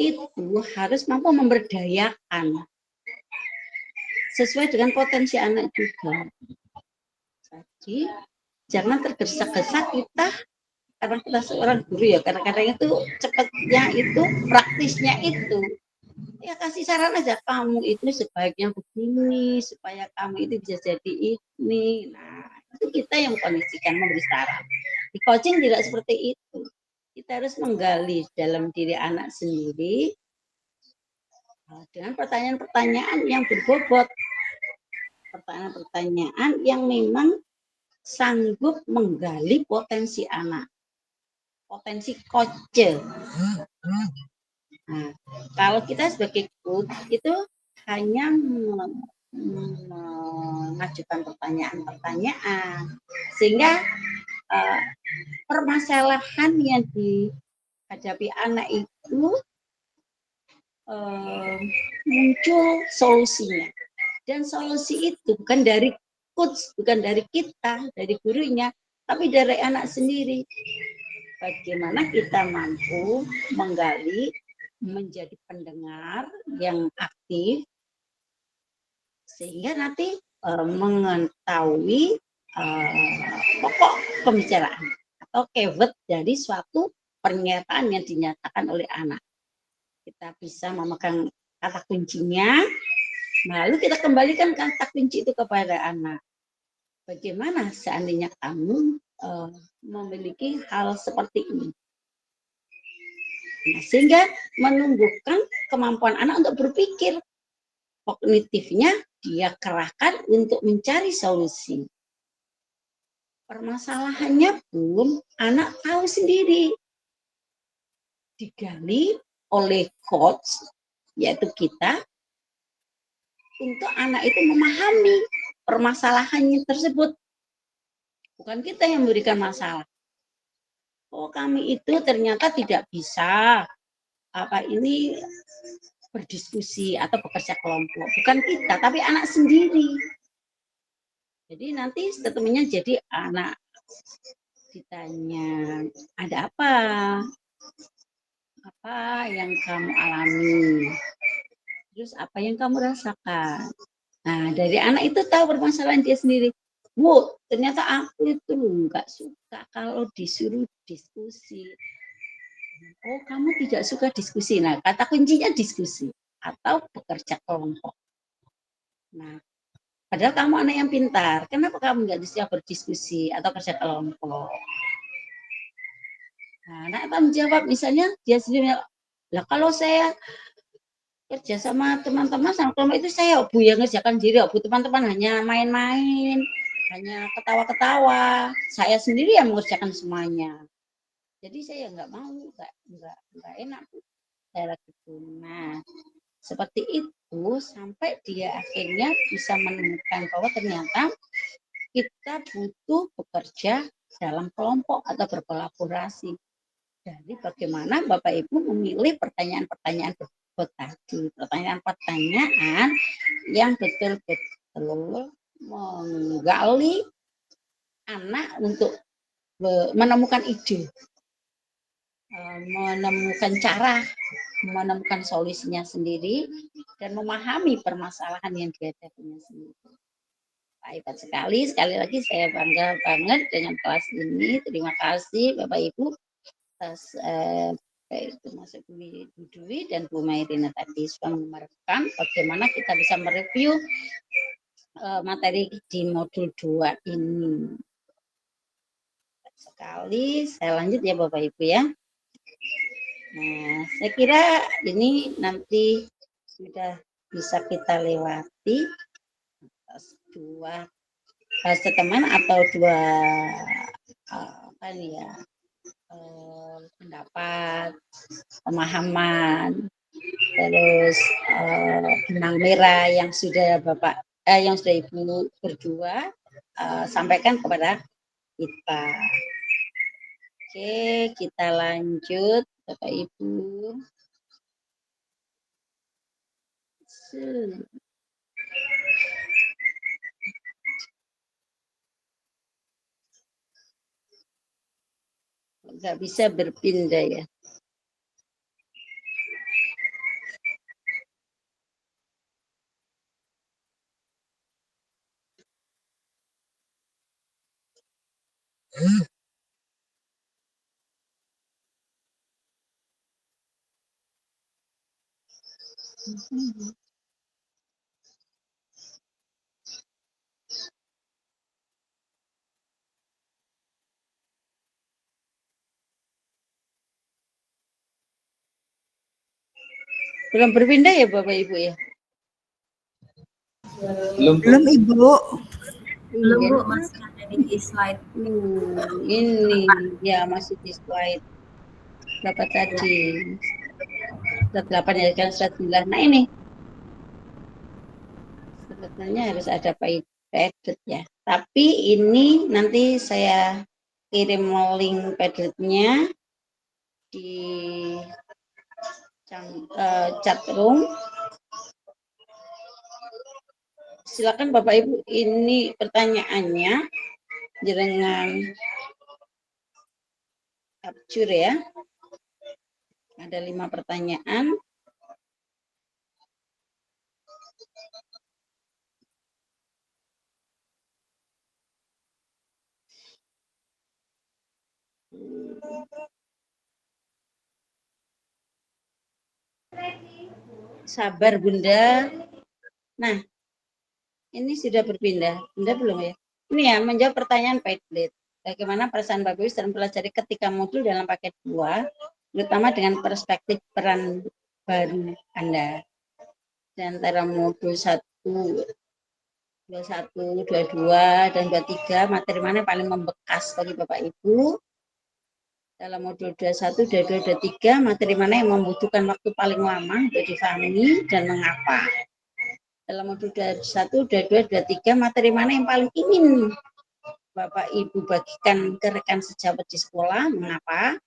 itu harus mampu memberdayakan sesuai dengan potensi anak juga. Jadi jangan tergesa-gesa kita karena kita seorang guru ya, kadang-kadang itu cepatnya itu, praktisnya itu ya kasih saran aja, kamu itu sebaiknya begini supaya kamu itu bisa jadi ini. Nah, itu kita yang kondisikan, memberi saran. Di coaching tidak seperti itu. Kita harus menggali dalam diri anak sendiri dengan pertanyaan-pertanyaan yang berbobot, pertanyaan-pertanyaan yang memang sanggup menggali potensi anak, potensi coach. Nah, kalau kita sebagai coach itu hanya mengajukan pertanyaan-pertanyaan sehingga permasalahan yang dihadapi anak itu muncul solusinya, dan solusi itu bukan dari coach, bukan dari kita, dari gurunya, tapi dari anak sendiri. Bagaimana kita mampu menggali, menjadi pendengar yang aktif sehingga nanti mengetahui pokok pembicaraan atau keyword dari suatu pernyataan yang dinyatakan oleh anak. Kita bisa memegang kata kuncinya, lalu kita kembalikan kata kunci itu kepada anak. Bagaimana seandainya kamu memiliki hal seperti ini? Nah, sehingga menumbuhkan kemampuan anak untuk berpikir. Kognitifnya dia kerahkan untuk mencari solusi. Permasalahannya pun anak tahu sendiri. Digali oleh coach, yaitu kita, untuk anak itu memahami permasalahannya tersebut. Bukan kita yang memberikan masalah. Oh, kami itu ternyata tidak bisa berdiskusi atau bekerja kelompok. Bukan kita, tapi anak sendiri. Jadi nanti statementnya jadi anak ditanya, ada apa? Apa yang kamu alami? Terus apa yang kamu rasakan? Nah, dari anak itu tahu permasalahan dia sendiri. Bu, ternyata aku itu nggak suka kalau disuruh diskusi. Oh, kamu tidak suka diskusi. Nah, kata kuncinya diskusi atau bekerja kelompok. Nah, padahal kamu anak yang pintar. Kenapa kamu nggak bisa berdiskusi atau kerja kelompok? Nah, anak akan menjawab, misalnya dia sendiri, lah kalau saya kerja sama teman-teman sama kelompok itu saya yang ngerjakan diri, teman-teman hanya main-main, hanya ketawa-ketawa, saya sendiri yang mengerjakan semuanya. Jadi saya nggak mau, nggak enak saya gitu. Nah, seperti itu sampai dia akhirnya bisa menemukan bahwa ternyata kita butuh bekerja dalam kelompok atau berkolaborasi. Jadi bagaimana Bapak Ibu memilih pertanyaan-pertanyaan tadi, pertanyaan-pertanyaan yang betul-betul menggali anak untuk menemukan ide, menemukan cara, menemukan solusinya sendiri, dan memahami permasalahan yang dihadapinya sendiri. Hebat sekali lagi saya bangga banget dengan kelas ini. Terima kasih Bapak Ibu atas termasuk Bu Dwi dan Bu Mairina tadi sudah merekam bagaimana kita bisa mereview materi di modul 2 ini. Sekali saya lanjut ya Bapak Ibu ya. Nah, saya kira ini nanti sudah bisa kita lewati atas 2 bahasa teman atau 2 pendapat, pemahaman, terus benang merah yang sudah yang sudah Ibu berdua sampaikan kepada kita. Oke, kita lanjut Bapak Ibu. Nggak bisa berpindah ya. Belum berpindah ya Bapak Ibu ya? Belum Ibu. Belum Iya. Bu, masih ada di slide. Ini ya masih di slide berapa tadi? Slide 8 ya kan slide 9. Nah ini sebetulnya harus ada padlet ya. Tapi ini nanti saya kirim link padletnya di chat room. Silakan Bapak Ibu, ini pertanyaannya jangan capture ya. Ada 5 pertanyaan. Sabar Bunda. Nah, ini sudah berpindah. Bunda belum ya? Ini ya, menjawab pertanyaan Padlet. Bagaimana perasaan Bapak Ibu sedang mempelajari ketika modul dalam paket 2, terutama dengan perspektif peran baru Anda. Di antara modul 1, 21, 22, dan 23, materi mana yang paling membekas bagi Bapak Ibu? Dalam modul 21, 22, 23, materi mana yang membutuhkan waktu paling lama untuk difahami dan mengapa? Dalam modul 21, 22, 23, materi mana yang paling ingin Bapak Ibu bagikan ke rekan sejawat di sekolah, mengapa?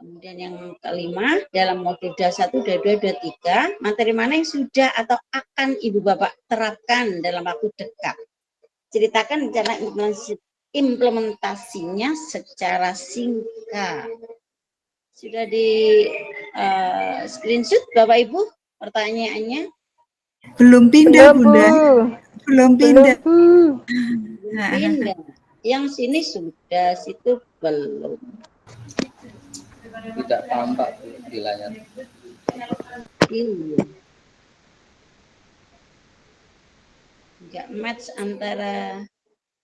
Kemudian yang kelima, dalam modul 21, 22, 23, materi mana yang sudah atau akan Ibu Bapak terapkan dalam waktu dekat? Ceritakan rencana implementasinya secara singkat. Sudah di screenshot Bapak Ibu pertanyaannya? Belum pindah Bunda. Belum pindah. Pindah. Yang sini sudah, situ belum. Tidak tampak di layar. Iya. Enggak match antara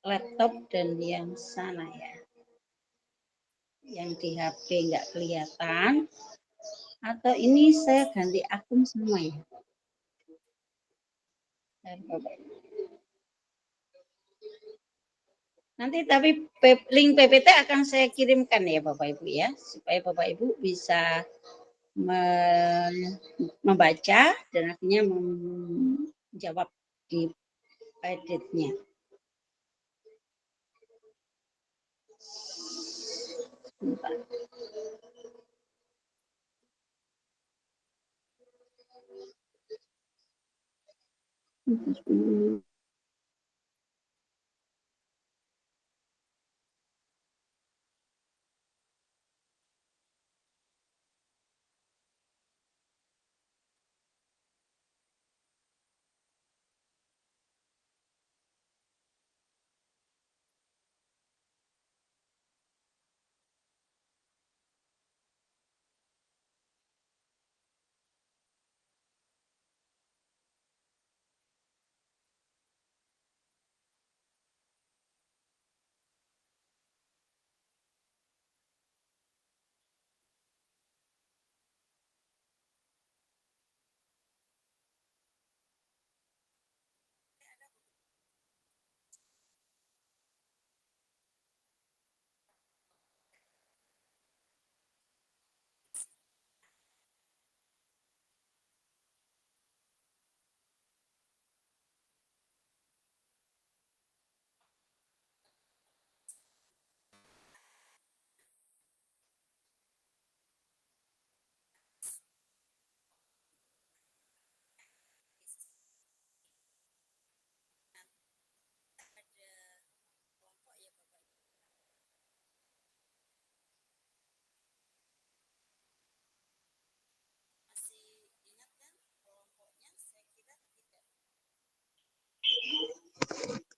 laptop dan yang sana ya. Yang di HP enggak kelihatan. Atau ini saya ganti akun semua ya. Nanti tapi link PPT akan saya kirimkan ya Bapak Ibu ya. Supaya Bapak Ibu bisa membaca dan akhirnya menjawab di padletnya.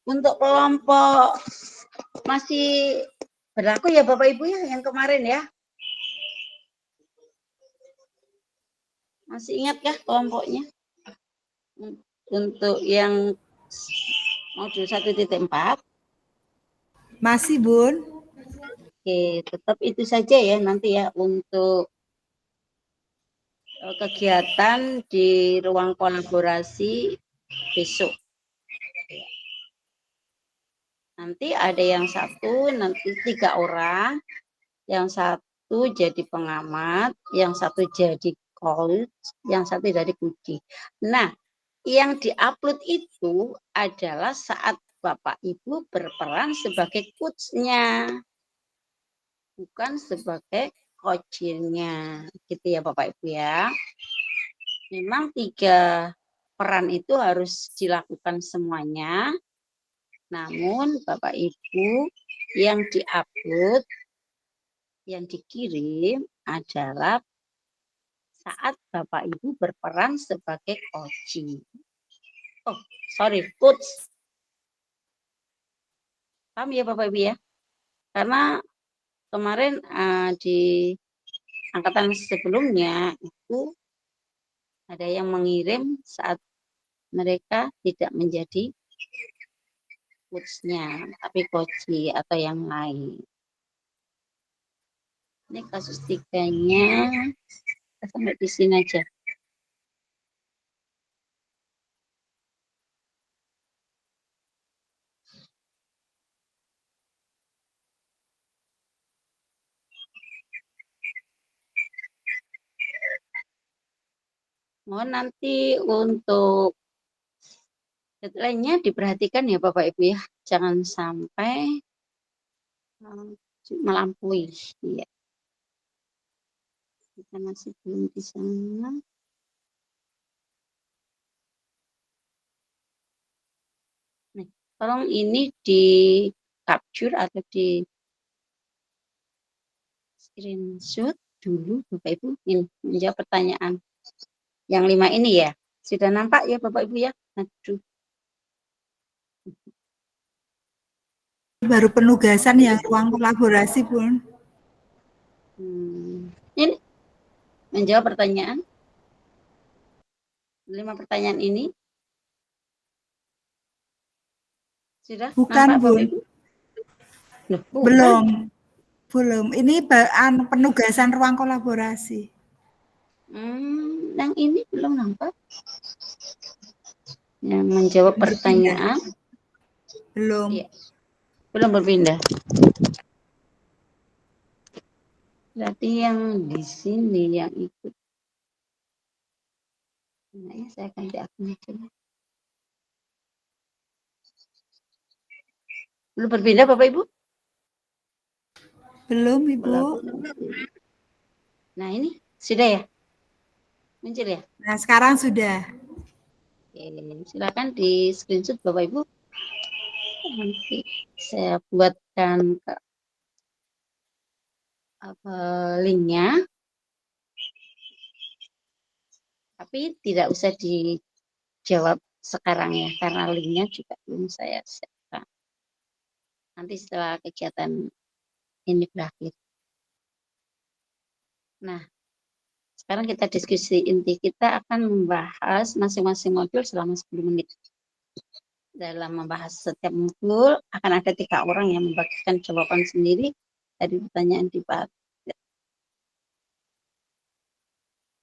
Untuk kelompok masih berlaku ya Bapak Ibu ya yang kemarin ya. Masih ingat kah kelompoknya? Untuk yang modul 1.4? Masih, Bun. Oke, tetap itu saja ya nanti ya untuk kegiatan di ruang kolaborasi besok. Nanti ada yang satu, nanti 3 orang, yang satu jadi pengamat, yang satu jadi coach, yang satu jadi kunci. Nah, yang diupload itu adalah saat Bapak Ibu berperan sebagai coach-nya, bukan sebagai coach-nya, gitu ya Bapak Ibu ya. Memang 3 peran itu harus dilakukan semuanya. Namun Bapak Ibu yang diupload, yang dikirim adalah saat Bapak Ibu berperan sebagai coaching. Oh, sorry, coach. Paham ya Bapak Ibu ya? Karena kemarin di angkatan sebelumnya itu ada yang mengirim saat mereka tidak menjadi coach-nya, tapi coaching atau yang lain. Ini kasus 3-nya sampai di sini aja. Mohon nanti untuk deadline-nya diperhatikan ya Bapak Ibu ya. Jangan sampai melampaui. Ya. Kita masih belum di sana. Nih, tolong ini di capture atau di screenshot dulu Bapak Ibu. Ini menjawab pertanyaan yang 5 ini ya. Sudah nampak ya Bapak Ibu ya? Aduh. Baru penugasan yang ruang kolaborasi, Bun. Ini menjawab pertanyaan. 5 pertanyaan ini. Sudah Bukan, nampak Bun. Bapak Ibu? Loh, Belum. Belum. Ini penugasan ruang kolaborasi. Yang ini belum nampak. Yang menjawab pertanyaan. Belum. Ya, belum berpindah. Berarti yang di sini yang ikut. Nah, ya, saya akan di akun aja. Belum berpindah Bapak Ibu? Belum, Ibu. Nah, ini sudah ya? Muncul ya? Nah, sekarang sudah. Oke, silakan di screenshot Bapak Ibu. Nanti saya buatkan linknya. Tapi tidak usah dijawab sekarang ya, karena linknya juga belum saya siapkan. Nanti setelah kegiatan ini berakhir. Nah, sekarang kita diskusi inti. Kita akan membahas masing-masing modul selama 10 menit. Dalam membahas setiap modul, akan ada 3 orang yang membagikan jawaban sendiri dari pertanyaan di bawah.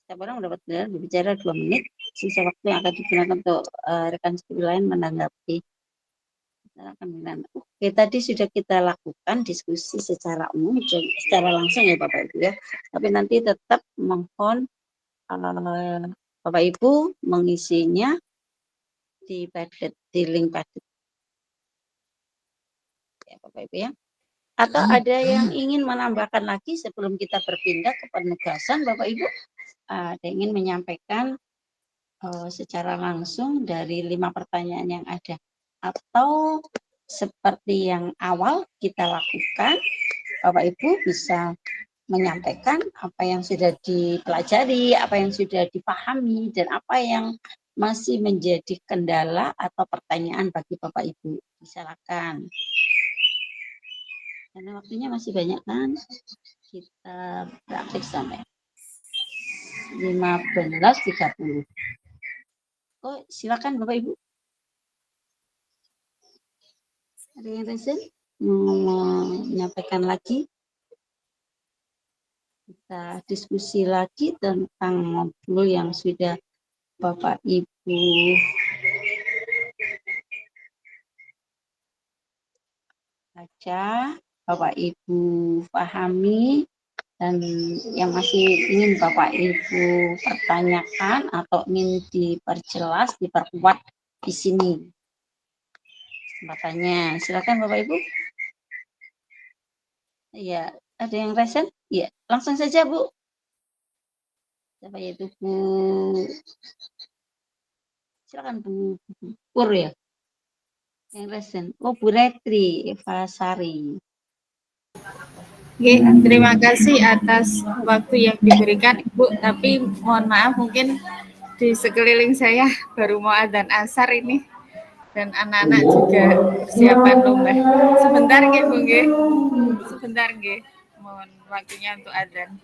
Setiap orang mendapat giliran berbicara 2 menit, sisa waktu yang akan digunakan untuk rekan studi lain menanggapi. Oke, tadi sudah kita lakukan diskusi secara umum, secara langsung ya Bapak Ibu ya. Tapi nanti tetap mohon Bapak Ibu mengisinya di link padet ya Bapak Ibu ya. Atau ada yang ingin menambahkan lagi sebelum kita berpindah ke penugasan Bapak Ibu? Ada yang ingin menyampaikan secara langsung dari 5 pertanyaan yang ada, atau seperti yang awal kita lakukan, Bapak Ibu bisa menyampaikan apa yang sudah dipelajari, apa yang sudah dipahami, dan apa yang masih menjadi kendala atau pertanyaan bagi Bapak Ibu. Silakan. Karena waktunya masih banyak kan, kita praktik sampai 15.30. Oh, silakan Bapak Ibu. Ada yang resen mau menyampaikan lagi? Kita diskusi lagi tentang modul yang sudah Bapak Ibu baca, Bapak Ibu pahami, dan yang masih ingin Bapak Ibu pertanyakan atau ingin diperjelas, diperkuat di sini. Kesempatannya, silakan Bapak Ibu. Ya, ada yang resen? Ya, langsung saja Bu. Siapa itu Bu? Silakan Bu Pur ya. Yang resen. Oh, Bu Retri Eva Sari. Oke, terima kasih atas waktu yang diberikan Ibu, tapi mohon maaf mungkin di sekeliling saya baru mau adzan asar ini dan anak-anak juga persiapan lomba. Sebentar nggih Bu nggih. Sebentar nggih. Mohon waktunya untuk adzan.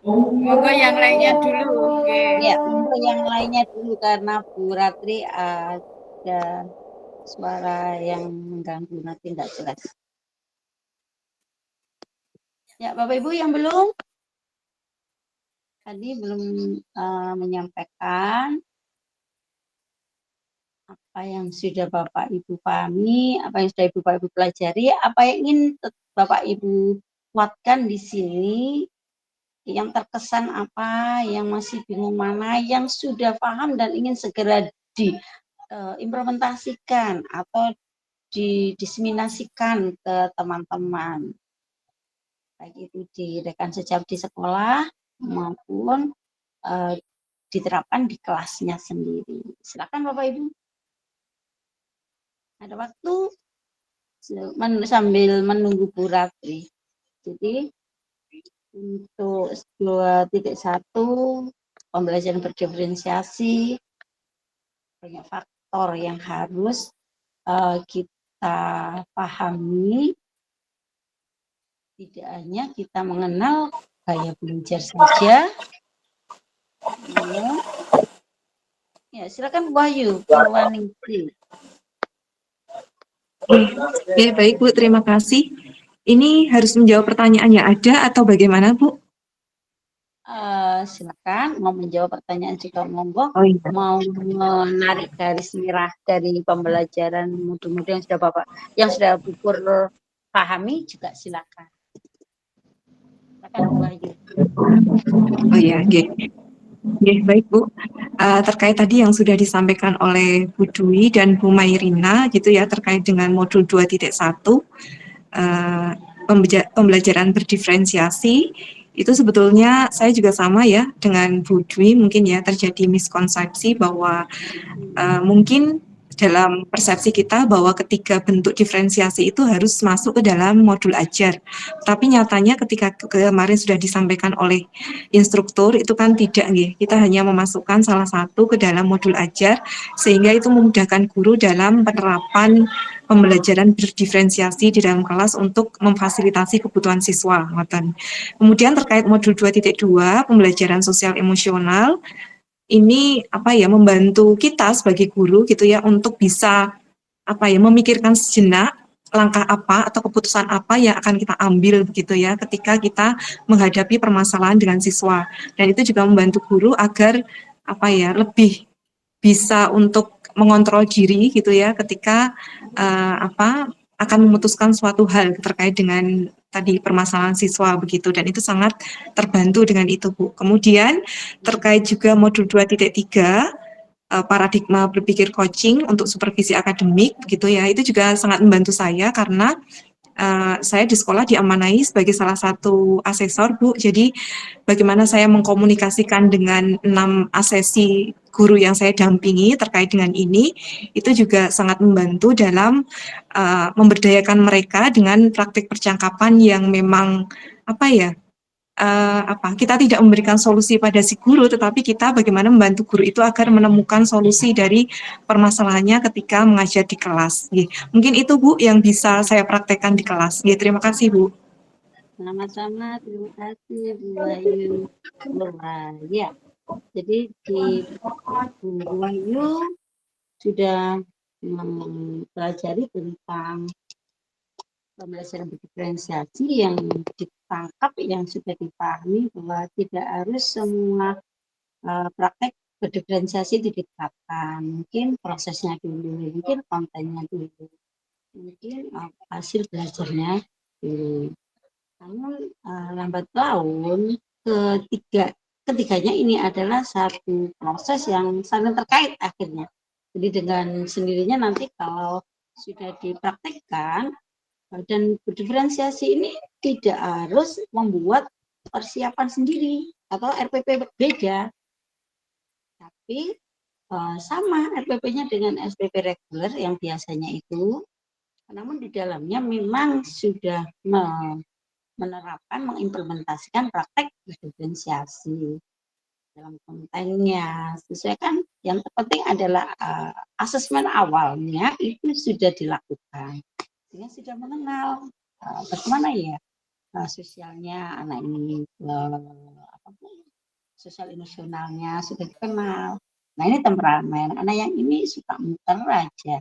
Monggo yang lainnya dulu nggih. Ya, monggo yang lainnya dulu karena Bu Ratri ada suara yang mengganggu nanti tidak jelas. Ya, Bapak Ibu yang belum tadi belum menyampaikan apa yang sudah Bapak Ibu pahami, apa yang sudah Bapak Ibu pelajari, apa yang ingin Bapak Ibu kuatkan di sini, yang terkesan apa, yang masih bingung mana, yang sudah paham dan ingin segera diimplementasikan atau didiseminasikan ke teman-teman, baik itu di rekan sejawat di sekolah maupun diterapkan di kelasnya sendiri. Silakan Bapak Ibu. Ada waktu sambil menunggu Bu Ratri. Jadi untuk 2.1 pembelajaran berdiferensiasi, banyak faktor yang harus kita pahami. Tidak hanya kita mengenal gaya belajar saja. Ya, silakan Bu Wahyu, Purwaningsih. Oke, baik Bu, terima kasih. Ini harus menjawab pertanyaannya ada atau bagaimana Bu? Silakan, mau menjawab pertanyaan juga monggo. Oh iya. Mau menarik garis merah dari pembelajaran modul-modul yang sudah Bu Pur pahami juga silakan. Silakan Bu Wahyu. Oh iya, oke. Oke, baik Bu. Terkait tadi yang sudah disampaikan oleh Bu Dwi dan Bu Mairina gitu ya, terkait dengan modul 2.1 pembelajaran berdiferensiasi, itu sebetulnya saya juga sama ya dengan Bu Dwi, mungkin ya terjadi miskonsepsi bahwa mungkin dalam persepsi kita bahwa ketika bentuk diferensiasi itu harus masuk ke dalam modul ajar. Tapi nyatanya ketika kemarin sudah disampaikan oleh instruktur itu kan tidak nih. Kita hanya memasukkan salah satu ke dalam modul ajar sehingga itu memudahkan guru dalam penerapan pembelajaran berdiferensiasi di dalam kelas untuk memfasilitasi kebutuhan siswa. Kemudian terkait modul 2.2 pembelajaran sosial emosional, ini membantu kita sebagai guru gitu ya untuk bisa memikirkan sejenak langkah apa atau keputusan apa yang akan kita ambil begitu ya ketika kita menghadapi permasalahan dengan siswa, dan itu juga membantu guru agar lebih bisa untuk mengontrol diri gitu ya ketika akan memutuskan suatu hal terkait dengan tadi permasalahan siswa begitu, dan itu sangat terbantu dengan itu Bu. Kemudian terkait juga modul 2.3 paradigma berpikir coaching untuk supervisi akademik begitu ya, itu juga sangat membantu saya karena saya di sekolah diamanai sebagai salah satu asesor Bu. Jadi bagaimana saya mengkomunikasikan dengan 6 asesi guru yang saya dampingi terkait dengan ini, itu juga sangat membantu dalam memberdayakan mereka dengan praktik percakapan yang memang kita tidak memberikan solusi pada si guru, tetapi kita bagaimana membantu guru itu agar menemukan solusi dari permasalahannya ketika mengajar di kelas. Mungkin itu Bu yang bisa saya praktekkan di kelas. Terima kasih Bu. Sama-sama, terima kasih Bu Wahyu. Ya, Jadi di Bu Wahyu sudah mempelajari tentang pembelajaran berdiferensiasi yang ditangkap, yang sudah dipahami bahwa tidak harus semua praktek berdiferensiasi diterapkan. Mungkin prosesnya dulu, mungkin kontennya dulu, mungkin hasil belajarnya dulu. Namun lambat laun ketiganya ini adalah satu proses yang saling terkait akhirnya. Jadi dengan sendirinya nanti kalau sudah dipraktekkan dan berdiferensiasi ini tidak harus membuat persiapan sendiri atau RPP beda, tapi sama RPP-nya dengan SPP reguler yang biasanya itu, namun di dalamnya memang sudah menerapkan, mengimplementasikan praktek berdiferensiasi dalam kontennya. Sesuaikan, yang terpenting adalah asesmen awalnya itu sudah dilakukan, sehingga sudah mengenal bagaimana ya sosialnya anak ini, sosial emosionalnya sudah dikenal. Nah ini temperamen, anak yang ini suka muter aja,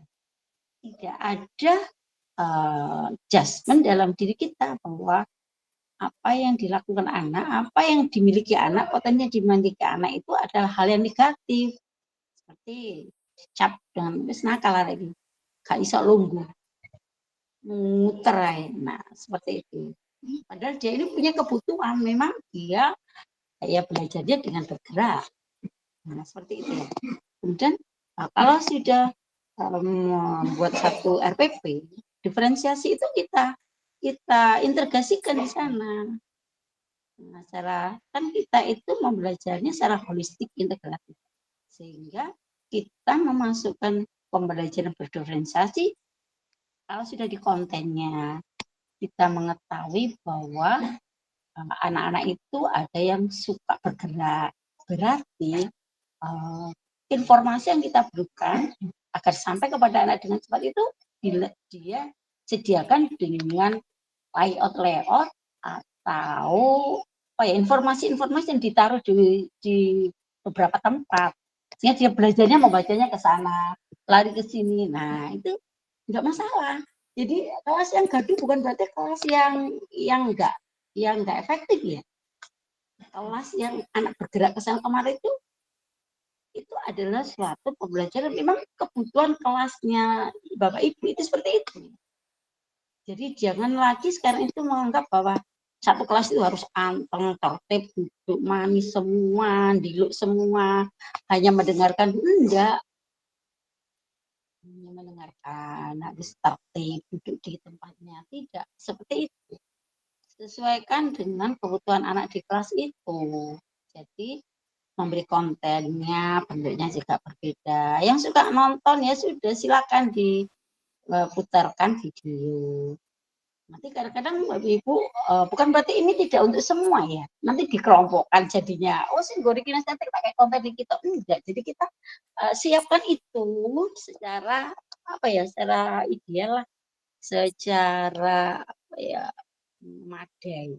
tidak ada adjustment dalam diri kita bahwa apa yang dilakukan anak, apa yang dimiliki anak, potensinya dimiliki anak itu adalah hal yang negatif. Seperti cap dengan wis nakal lagi, gak iso lungguh, muter aja. Nah, seperti itu. Padahal dia ini punya kebutuhan, memang dia kayak belajarnya dengan bergerak. Nah, seperti itu ya. Kemudian kalau sudah membuat satu RPP, diferensiasi itu kita integrasikan di sana. Nah, kan kita itu membelajarnya secara holistik integratif, sehingga kita memasukkan pembelajaran berdiferensiasi kalau sudah di kontennya. Kita mengetahui bahwa anak-anak itu ada yang suka bergerak, berarti informasi yang kita berikan agar sampai kepada anak dengan cepat itu dia sediakan dengan layout atau informasi-informasi yang ditaruh di beberapa tempat, sehingga dia belajarnya membacanya ke sana, lari ke sini. Nah itu nggak masalah. Jadi kelas yang gaduh bukan berarti kelas yang nggak efektif ya. Kelas yang anak bergerak ke sana kemari itu adalah suatu pembelajaran, memang kebutuhan kelasnya Bapak Ibu itu seperti itu. Jadi jangan lagi sekarang itu menganggap bahwa satu kelas itu harus anteng, tertib, duduk manis semua, diluk semua, hanya mendengarkan. Enggak. Hanya mendengarkan, habis tertib, duduk di tempatnya. Tidak, seperti itu. Sesuaikan dengan kebutuhan anak di kelas itu. Jadi memberi kontennya, bentuknya juga berbeda. Yang suka nonton ya sudah, silakan diputarkan video. Nanti kadang-kadang Bapak Ibu bukan berarti ini tidak untuk semua ya. Nanti dikelompokkan jadinya. Oh sih gue kinestetik pakai konten di kita. Enggak. Jadi kita siapkan itu secara secara ideal lah, secara memadai.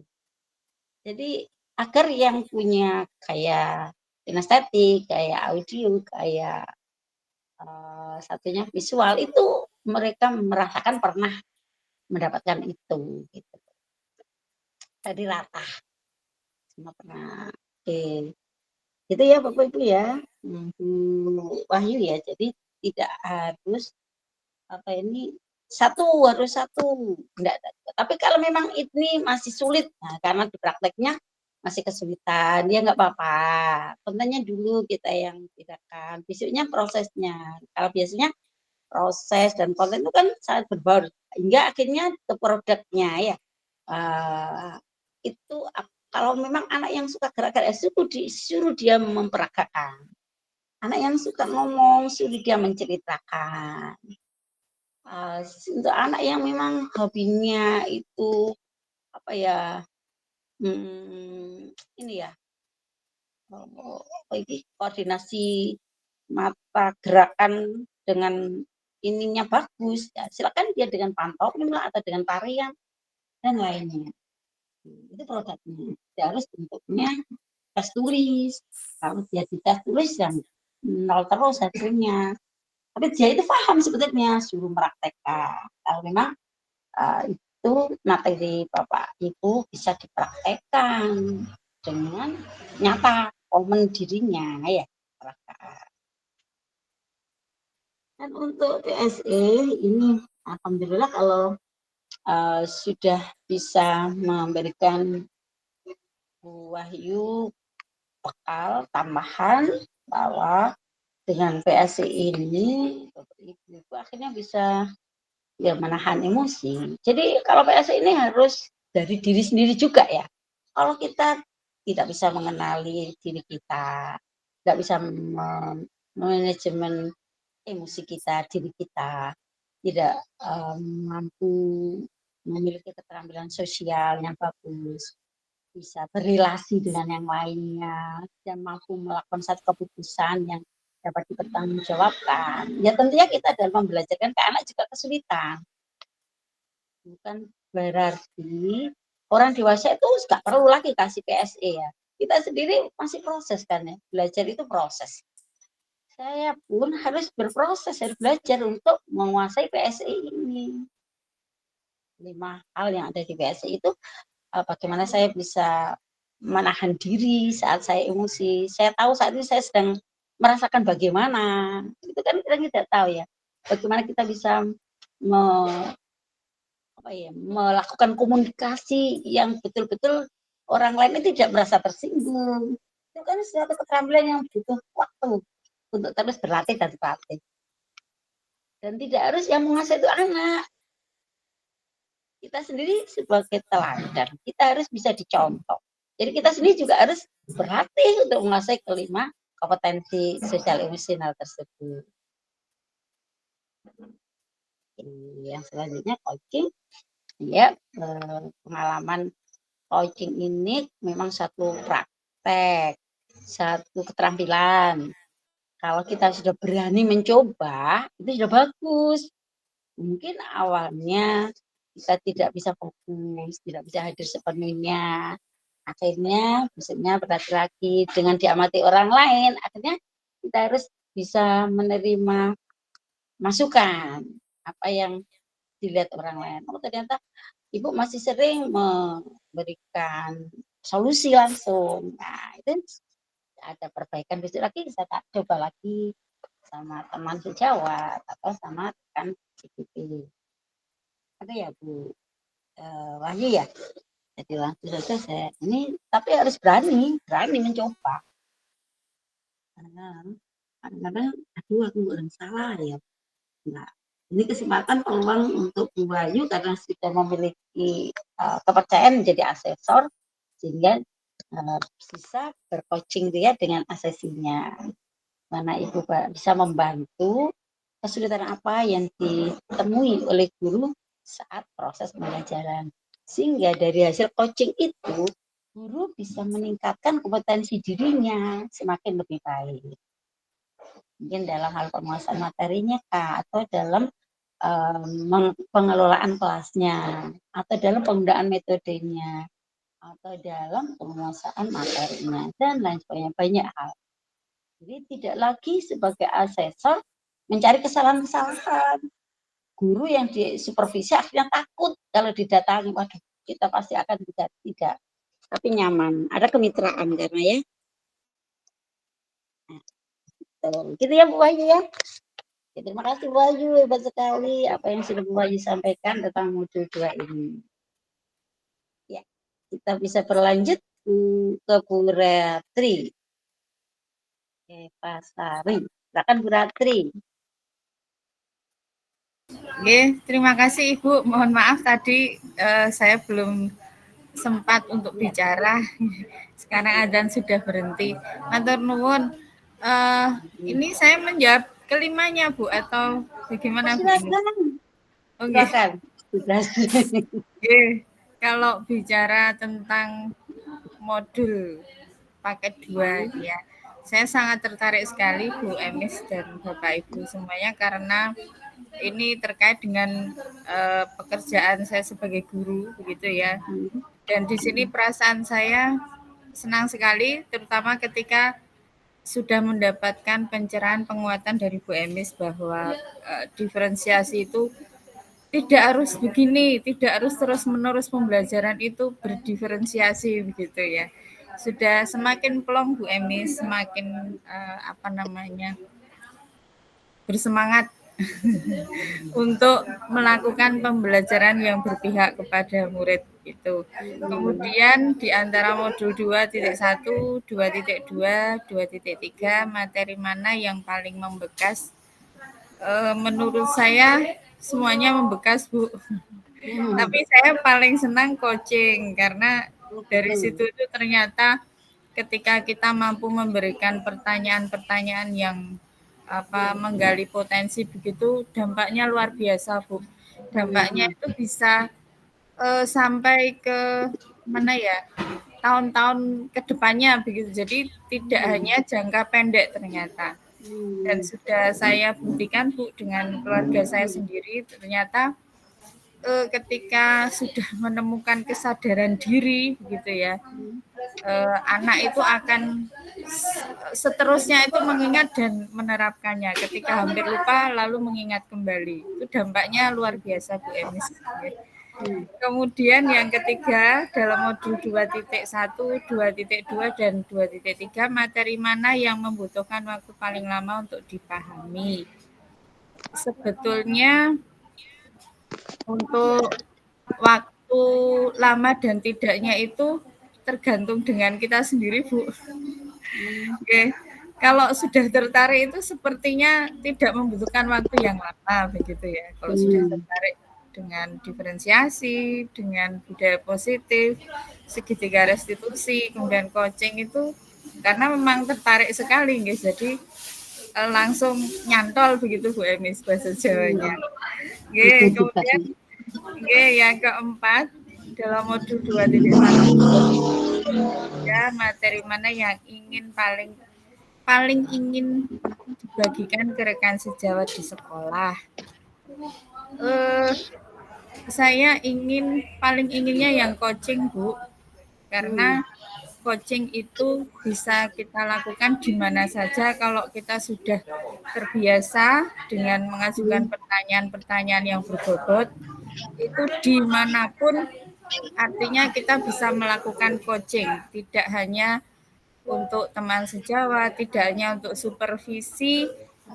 Jadi agar yang punya kayak kinestetik, kayak audio, kayak satunya visual itu mereka merasakan pernah mendapatkan itu gitu. Tadi rata semua pernah. Oke. Gitu ya Bapak Ibu ya. Wahyu ya. Jadi tidak harus harus satu. Enggak. Tapi kalau memang ini masih sulit, nah, karena di prakteknya masih kesulitan, ya nggak apa-apa. Kontennya dulu kita yang bedakan. Besoknya prosesnya. Kalau biasanya proses dan konten itu kan sangat berbaur, hingga akhirnya ke produknya ya. Itu kalau memang anak yang suka gerak-gerak disuruh dia memperagakan. Anak yang suka ngomong suruh dia menceritakan. Untuk anak yang memang hobinya itu koordinasi mata gerakan dengan ininya bagus, ya silakan dia dengan pantomim atau dengan tarian dan lainnya. Itu produknya. Tidak harus bentuknya tes tulis. Kalau dia di tes tulis yang 0 terus hasilnya. Tapi dia itu paham sebetulnya, suruh mempraktekkan. Kalau memang itu materi Bapak Ibu bisa dipraktekkan dengan nyata komen dirinya ya. Dan untuk PSE ini alhamdulillah kalau sudah bisa memberikan Bu Wahyu bekal tambahan bahwa dengan PSE ini ibu akhirnya bisa ya menahan emosi. Jadi kalau PSE ini harus dari diri sendiri juga ya. Kalau kita tidak bisa mengenali diri kita, tidak bisa manajemen emosi kita, diri kita, tidak mampu memiliki keterampilan sosial yang bagus, bisa berrelasi dengan yang lainnya, dan mampu melakukan satu keputusan yang dapat dipertanggungjawabkan. Ya tentunya kita dalam membelajarkan ke anak juga kesulitan. Bukan berarti orang dewasa itu nggak perlu lagi kasih PSE ya. Kita sendiri masih proses kan ya. Belajar itu proses. Saya pun harus berproses, harus belajar untuk menguasai PSE ini. 5 hal yang ada di PSE itu bagaimana saya bisa menahan diri saat saya emosi. Saya tahu saat ini saya sedang merasakan bagaimana. Itu kan kita tidak tahu ya. Bagaimana kita bisa melakukan komunikasi yang betul-betul orang lain itu tidak merasa tersinggung. Itu kan suatu keterampilan yang butuh waktu untuk terus berlatih dan berlatih. Dan tidak harus yang menguasai itu anak. Kita sendiri sebagai teladan, kita harus bisa dicontoh. Jadi kita sendiri juga harus berlatih untuk menguasai 5 kompetensi sosial emosional tersebut. Yang selanjutnya coaching. Ya, pengalaman coaching ini memang satu praktek, satu keterampilan. Kalau kita sudah berani mencoba, itu sudah bagus. Mungkin awalnya kita tidak bisa fokus, tidak bisa hadir sepenuhnya. Akhirnya, misalnya berlatih lagi dengan diamati orang lain, akhirnya kita harus bisa menerima masukan apa yang dilihat orang lain. Oh ternyata Ibu masih sering memberikan solusi langsung. Nah itu ada perbaikan besok lagi, saya tak coba lagi sama teman sejawat atau sama rekan CPP. Ada ya Bu Wahyu ya. Jadi langsung saja saya ini, tapi harus berani mencoba. Karena kadang-kadang, aduh aku orang salah ya. Nah, ini kesempatan peluang untuk Bu Wahyu karena sudah memiliki kepercayaan menjadi asesor sehingga bisa bercoaching dia dengan asesinya. Mana Ibu bisa membantu kesulitan apa yang ditemui oleh guru saat proses pembelajaran. Sehingga dari hasil coaching itu, guru bisa meningkatkan kompetensi dirinya semakin lebih baik. Mungkin dalam hal penguasaan materinya Kak, atau dalam pengelolaan kelasnya, atau dalam penggunaan metodenya, atau dalam penguasaan materinya, dan lain sebagainya, banyak hal. Jadi tidak lagi sebagai asesor mencari kesalahan-kesalahan. Guru yang disupervisi akhirnya takut kalau didatangi, waduh kita pasti akan tidak, tapi nyaman, ada kemitraan karena ya. Nah, gitu ya Bu Wahyu ya. Ya, terima kasih Bu Wahyu, hebat sekali apa yang sudah Bu Wahyu sampaikan tentang modul 2 ini. Ya, kita bisa berlanjut ke Bu Ratri. Oke, Pasari. Silakan Bu Ratri. Oke, terima kasih Ibu. Mohon maaf tadi saya belum sempat untuk bicara. Sekarang adzan sudah berhenti. Matur nuwun. Ini saya menjawab kelimanya Bu atau bagaimana Bu? Silakan. Oke. Kalau bicara tentang modul paket 2 ya, saya sangat tertarik sekali Bu Emis dan Bapak Ibu semuanya karena ini terkait dengan pekerjaan saya sebagai guru begitu ya. Dan di sini perasaan saya senang sekali, terutama ketika sudah mendapatkan pencerahan penguatan dari Bu Emis bahwa diferensiasi itu tidak harus begini, tidak harus terus-menerus pembelajaran itu berdiferensiasi begitu ya. Sudah semakin plong Bu Emis, semakin bersemangat untuk melakukan pembelajaran yang berpihak kepada murid itu. Kemudian di antara modul 2.1, 2.2, 2.3 materi mana yang paling membekas? Menurut saya semuanya membekas, Bu. Tapi saya paling senang coaching karena dari situ itu ternyata ketika kita mampu memberikan pertanyaan-pertanyaan yang menggali potensi begitu, dampaknya luar biasa, Bu. Dampaknya itu bisa sampai ke mana ya? Tahun-tahun ke depannya begitu. Jadi tidak hanya jangka pendek ternyata. Dan sudah saya buktikan, Bu, dengan keluarga saya sendiri, ternyata ketika sudah menemukan kesadaran diri begitu ya, anak itu akan seterusnya itu mengingat dan menerapkannya. Ketika hampir lupa lalu mengingat kembali. Itu dampaknya luar biasa, Bu Emis. Kemudian yang ketiga dalam modul 2.1, 2.2 dan 2.3 materi mana yang membutuhkan waktu paling lama untuk dipahami? Sebetulnya untuk waktu lama dan tidaknya itu tergantung dengan kita sendiri, Bu. Oke. Kalau sudah tertarik itu sepertinya tidak membutuhkan waktu yang lama begitu ya. Kalau sudah tertarik dengan diferensiasi, dengan budaya positif, segitiga restitusi, kemudian coaching itu karena memang tertarik sekali, guys. Jadi langsung nyantol begitu Bu Emis bahasa Jawanya. Oke, kemudian yang keempat dalam modul 2.1 ya materi mana yang paling ingin dibagikan ke rekan sejawat di sekolah. Saya paling inginnya yang coaching, Bu, karena coaching itu bisa kita lakukan di mana saja kalau kita sudah terbiasa dengan mengajukan pertanyaan-pertanyaan yang berbobot, itu dimanapun artinya kita bisa melakukan coaching, tidak hanya untuk teman sejawat, tidak hanya untuk supervisi,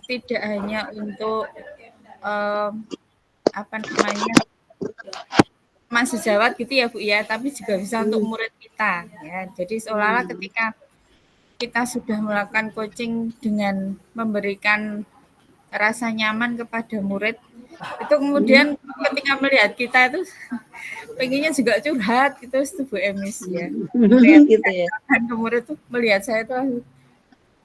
tidak hanya untuk teman sejawat gitu ya Bu ya, tapi juga bisa untuk murid kita ya. Jadi seolah-olah ketika kita sudah melakukan coaching dengan memberikan rasa nyaman kepada murid, itu kemudian ketika melihat kita itu pengennya juga curhat gitu Bu Emis ya. Gitu ya. Dan murid tuh melihat saya tuh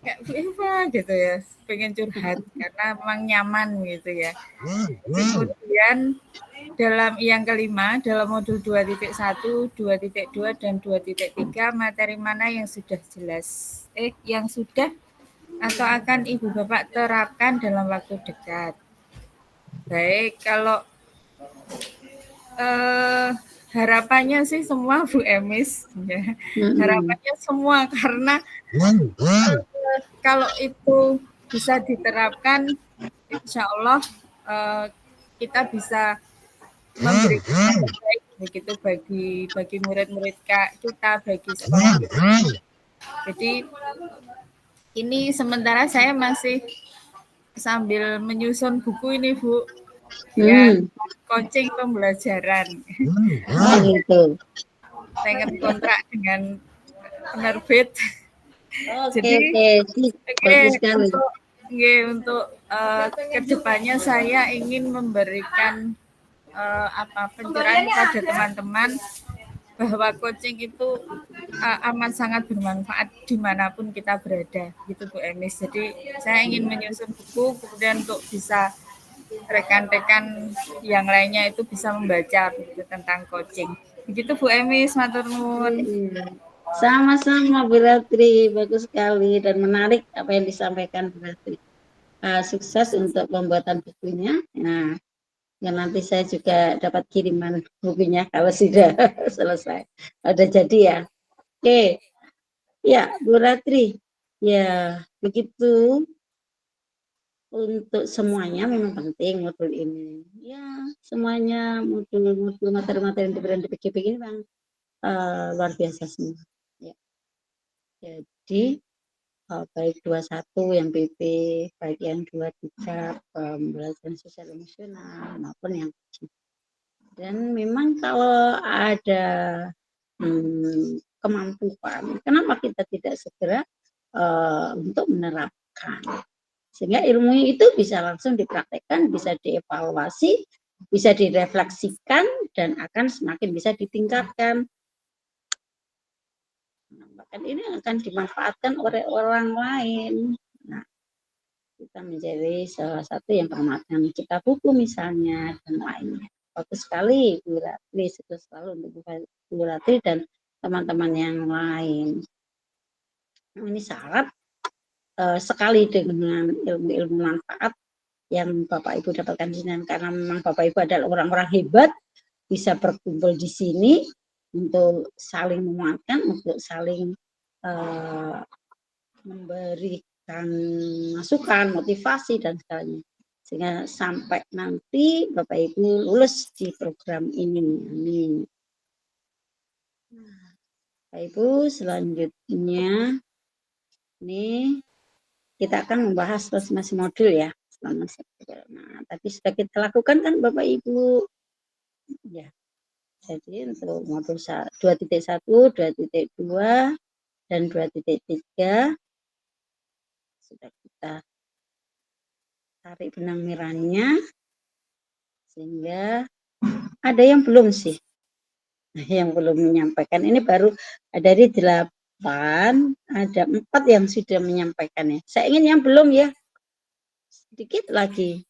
kayak Bu Eva gitu ya, pengen curhat karena memang nyaman gitu ya. Kemudian dalam yang kelima, dalam modul 2.1, 2.2 dan 2.3 materi mana yang sudah jelas? Yang sudah atau akan Ibu Bapak terapkan dalam waktu dekat? Baik, kalau harapannya sih semua Bu Emis ya. Harapannya semua karena kalau itu bisa diterapkan insya Allah kita bisa memberikan yang baik begitu bagi murid-murid kita, bagi sekolah kita. Jadi ini sementara saya masih sambil menyusun buku ini Bu, ya coaching pembelajaran. Gitu. Saya kontrak dengan penerbit. Jadi bagus sekali. Untuk kedepannya saya ingin memberikan pencerahan kepada teman-teman bahwa coaching itu amat sangat bermanfaat dimanapun kita berada, gitu Bu Emis. Jadi saya ingin menyusun buku, kemudian untuk bisa rekan-rekan yang lainnya itu bisa membaca begitu tentang coaching. Begitu Bu Emis, matur nuwun. Sama-sama Bu Ratri, bagus sekali dan menarik apa yang disampaikan Bu Ratri. Sukses untuk pembuatan bukunya. Nah, ya nanti saya juga dapat kiriman bukunya kalau sudah selesai. Udah jadi ya. Oke. Ya, Bu Ratri. Ya, begitu. Untuk semuanya memang penting modul ini. Ya, semuanya modul materi-materi yang diberikan di PGP ini memang luar biasa semua. Ya. Jadi baik 21 yang PP, baik yang 23 pembelajaran sosial emosional maupun yang dan memang kalau ada kemampuan, kenapa kita tidak segera untuk menerapkan? Sehingga ilmu itu bisa langsung dipraktekkan, bisa dievaluasi, bisa direfleksikan, dan akan semakin bisa ditingkatkan. Bahkan ini akan dimanfaatkan oleh orang lain. Nah, kita menjadi salah satu yang pengamat kita buku misalnya, dan lainnya. Bagus sekali Bu Ratri, sukses selalu untuk Bu Ratri dan teman-teman yang lain. Ini syarat sekali dengan ilmu-ilmu manfaat yang Bapak Ibu dapatkan di sini, karena memang Bapak Ibu adalah orang-orang hebat, bisa berkumpul di sini untuk saling menguatkan, untuk saling memberikan masukan, motivasi dan segalanya, sehingga sampai nanti Bapak Ibu lulus di program ini. Amin. Bapak Ibu, selanjutnya ini kita akan membahas masing-masing modul ya. Nah, tadi sudah kita lakukan kan Bapak Ibu. Ya. Jadi untuk modul 2.1, 2.2, dan 2.3 sudah kita tarik benang merahnya, sehingga ada yang belum sih. Yang belum menyampaikan ini baru dari 8, ada 4 yang sudah menyampaikan ya. Saya ingin yang belum ya. Sedikit lagi.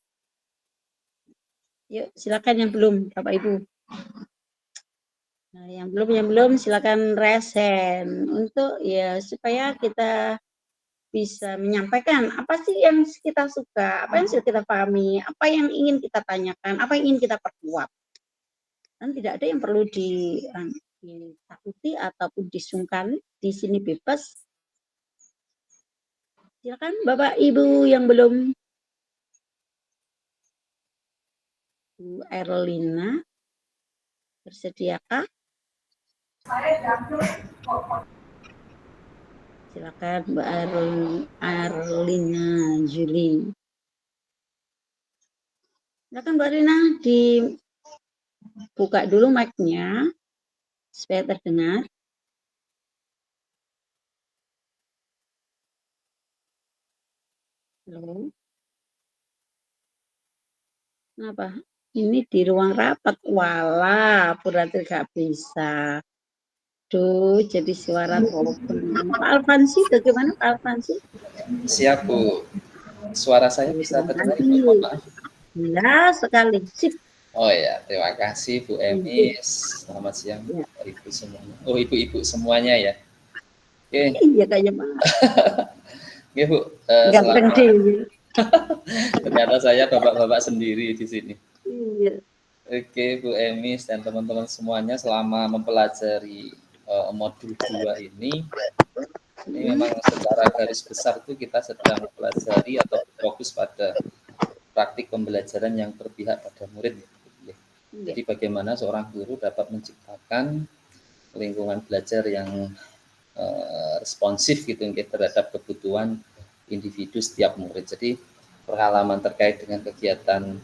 Yuk, silakan yang belum, Bapak Ibu. Nah, yang belum silakan resen untuk ya supaya kita bisa menyampaikan apa sih yang kita suka, apa yang sudah kita pahami, apa yang ingin kita tanyakan, apa yang ingin kita perkuat. Dan tidak ada yang perlu ditakuti ataupun disungkan, di sini bebas. Silakan Bapak Ibu yang belum. Bu Erlina, bersediakah? Silakan Mbak Erlina Juli. Silakan Mbak Erlina, dibuka dulu mic-nya supaya terdengar. Halo. Kenapa? Ini di ruang rapat. Walah, berarti nggak bisa. Duh, jadi suara telepon. Pak Alfansi, bagaimana Pak Alfansi? Siap Bu. Suara saya bisa terdengar Ibu, maaf. Ya, sekali. Sip. Oh ya, terima kasih Bu Emis. Selamat siang Ibu semuanya. Oh, ibu-ibu semuanya ya. Oke. Iya kayaknya Pak. Oke Bu. Ternyata saya bapak-bapak sendiri di sini. Iya. Oke Bu Emis dan teman-teman semuanya, selama mempelajari modul 2 ini memang secara garis besar itu kita sedang mempelajari atau fokus pada praktik pembelajaran yang berpihak pada murid. Jadi bagaimana seorang guru dapat menciptakan lingkungan belajar yang responsif gitu terhadap kebutuhan individu setiap murid. Jadi pengalaman terkait dengan kegiatan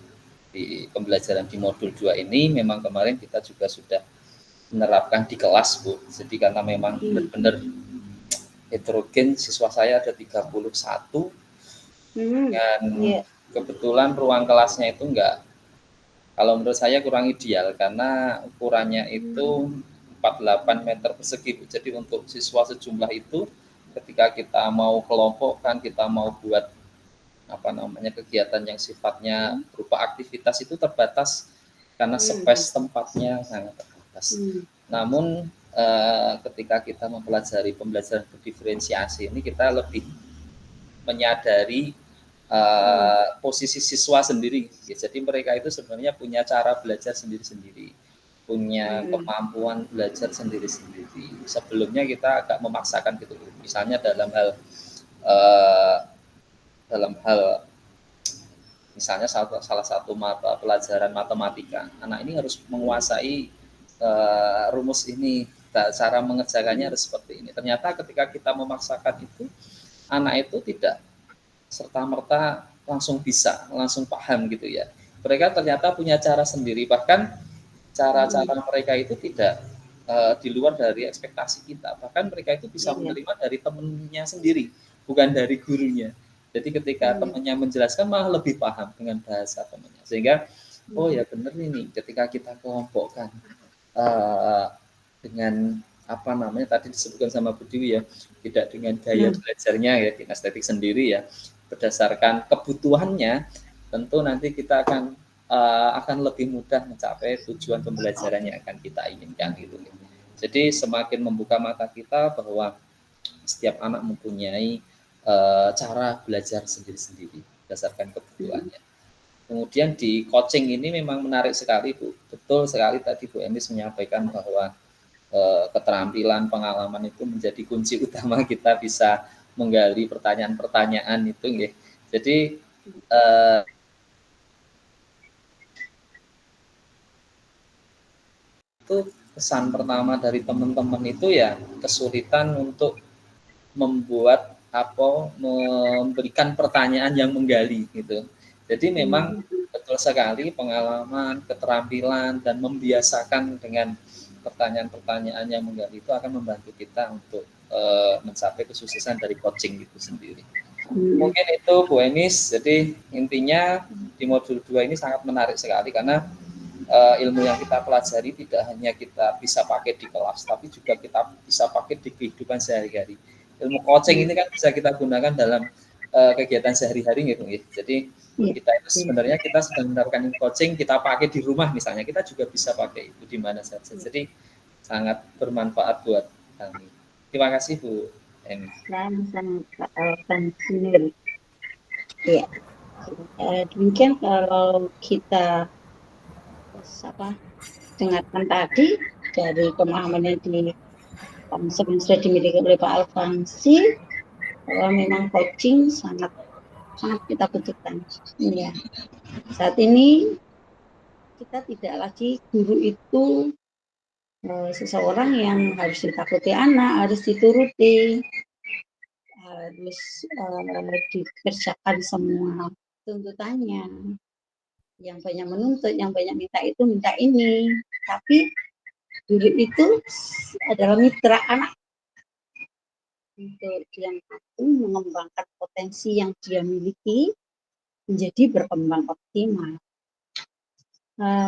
di pembelajaran di modul 2 ini memang kemarin kita juga sudah menerapkan di kelas Bu. Jadi karena memang benar-benar heterogen, siswa saya ada 31 dan kebetulan ruang kelasnya itu enggak, kalau menurut saya kurang ideal karena ukurannya itu 48 meter persegi. Jadi untuk siswa sejumlah itu ketika kita mau kelompokkan, kita mau buat kegiatan yang sifatnya berupa aktivitas itu terbatas karena space tempatnya sangat terbatas. Namun ketika kita mempelajari pembelajaran berdiferensiasi ini, kita lebih menyadari posisi siswa sendiri. Jadi mereka itu sebenarnya punya cara belajar sendiri-sendiri, punya kemampuan belajar sendiri-sendiri. Sebelumnya kita agak memaksakan gitu. Misalnya dalam hal misalnya salah satu mata pelajaran matematika, anak ini harus menguasai rumus ini, cara mengerjakannya harus seperti ini. Ternyata ketika kita memaksakan itu, anak itu tidak serta-merta langsung bisa, langsung paham gitu ya. Mereka ternyata punya cara sendiri, bahkan cara-cara mereka itu tidak di luar dari ekspektasi kita. Bahkan mereka itu bisa menerima dari temennya sendiri, bukan dari gurunya. Jadi ketika temannya menjelaskan malah lebih paham dengan bahasa temannya. Sehingga, oh ya benar ini, ketika kita kelompokkan dengan apa namanya tadi disebutkan sama Bu Dewi ya, tidak dengan gaya belajarnya ya, kinestetik sendiri ya, berdasarkan kebutuhannya, tentu nanti kita akan lebih mudah mencapai tujuan pembelajaran yang akan kita inginkan gitu. Jadi semakin membuka mata kita bahwa setiap anak mempunyai cara belajar sendiri-sendiri berdasarkan kebutuhannya. Kemudian di coaching ini memang menarik sekali Bu. Betul sekali tadi Bu Emis menyampaikan bahwa keterampilan, pengalaman itu menjadi kunci utama kita bisa menggali pertanyaan-pertanyaan itu ya. Jadi itu pesan pertama dari teman-teman itu ya kesulitan untuk memberikan pertanyaan yang menggali gitu. Jadi memang betul sekali pengalaman, keterampilan dan membiasakan dengan pertanyaan-pertanyaan yang menggali itu akan membantu kita untuk mencapai kesuksesan dari coaching itu sendiri. Mungkin itu Bu Enis. Jadi intinya di modul 2 ini sangat menarik sekali karena ilmu yang kita pelajari tidak hanya kita bisa pakai di kelas, tapi juga kita bisa pakai di kehidupan sehari-hari. Ilmu coaching ini kan bisa kita gunakan dalam kegiatan sehari-hari gitu. Jadi kita itu sebenarnya kita sedang menerapkan coaching, kita pakai di rumah misalnya, kita juga bisa pakai itu di mana saja. Jadi sangat bermanfaat buat kami. Terima kasih Bu Emi. Ya, demikian kalau kita dengarkan tadi dari pemahaman yang sudah dimiliki oleh Pak Alfansi, bahwa memang coaching sangat kita butuhkan. Ya. Saat ini kita tidak lagi guru itu seseorang yang harus ditakuti anak, harus dituruti, harus dikerjakan semua tuntutannya. Yang banyak menuntut, yang banyak minta itu, minta ini. Tapi guru itu adalah mitra anak untuk yang mampu mengembangkan potensi yang dia miliki menjadi berkembang optimal.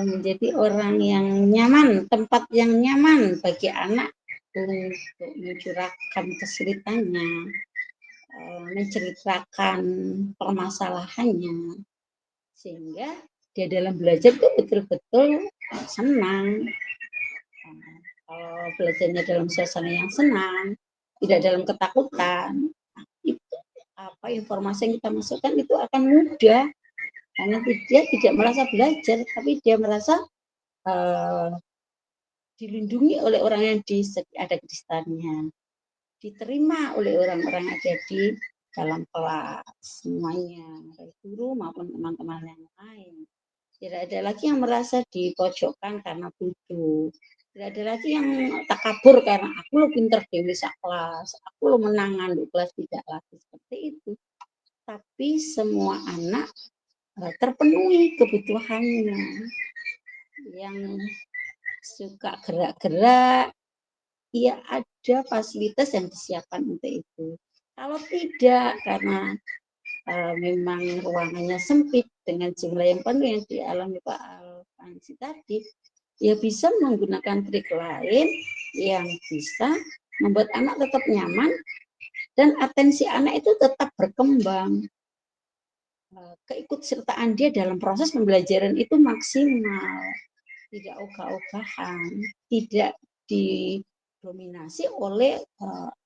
Menjadi orang yang nyaman, tempat yang nyaman bagi anak untuk mencurahkan kesulitannya, menceritakan permasalahannya, sehingga dia dalam belajar itu betul-betul senang. Kalau belajarnya dalam suasana yang senang, tidak dalam ketakutan, itu informasi yang kita masukkan itu akan mudah, karena dia tidak merasa belajar, tapi dia merasa dilindungi oleh orang yang ada di sekitarnya, diterima oleh orang-orang yang ada di dalam kelas semuanya, baik guru maupun teman-teman yang lain. Tidak ada lagi yang merasa dipojokkan karena bodoh. Tidak ada lagi yang takabur karena aku lo pinter dewi kelas, aku lo menangan di kelas, tidak lagi seperti itu. Tapi semua anak terpenuhi kebutuhannya. Yang suka gerak-gerak, ya ada fasilitas yang disiapkan untuk itu. Kalau tidak, karena memang ruangannya sempit dengan jumlah yang penuh yang dialami Pak Alfansi tadi, ya bisa menggunakan trik lain yang bisa membuat anak tetap nyaman dan atensi anak itu tetap berkembang. Keikutsertaan dia dalam proses pembelajaran itu maksimal, tidak ogah-ogahan, tidak didominasi oleh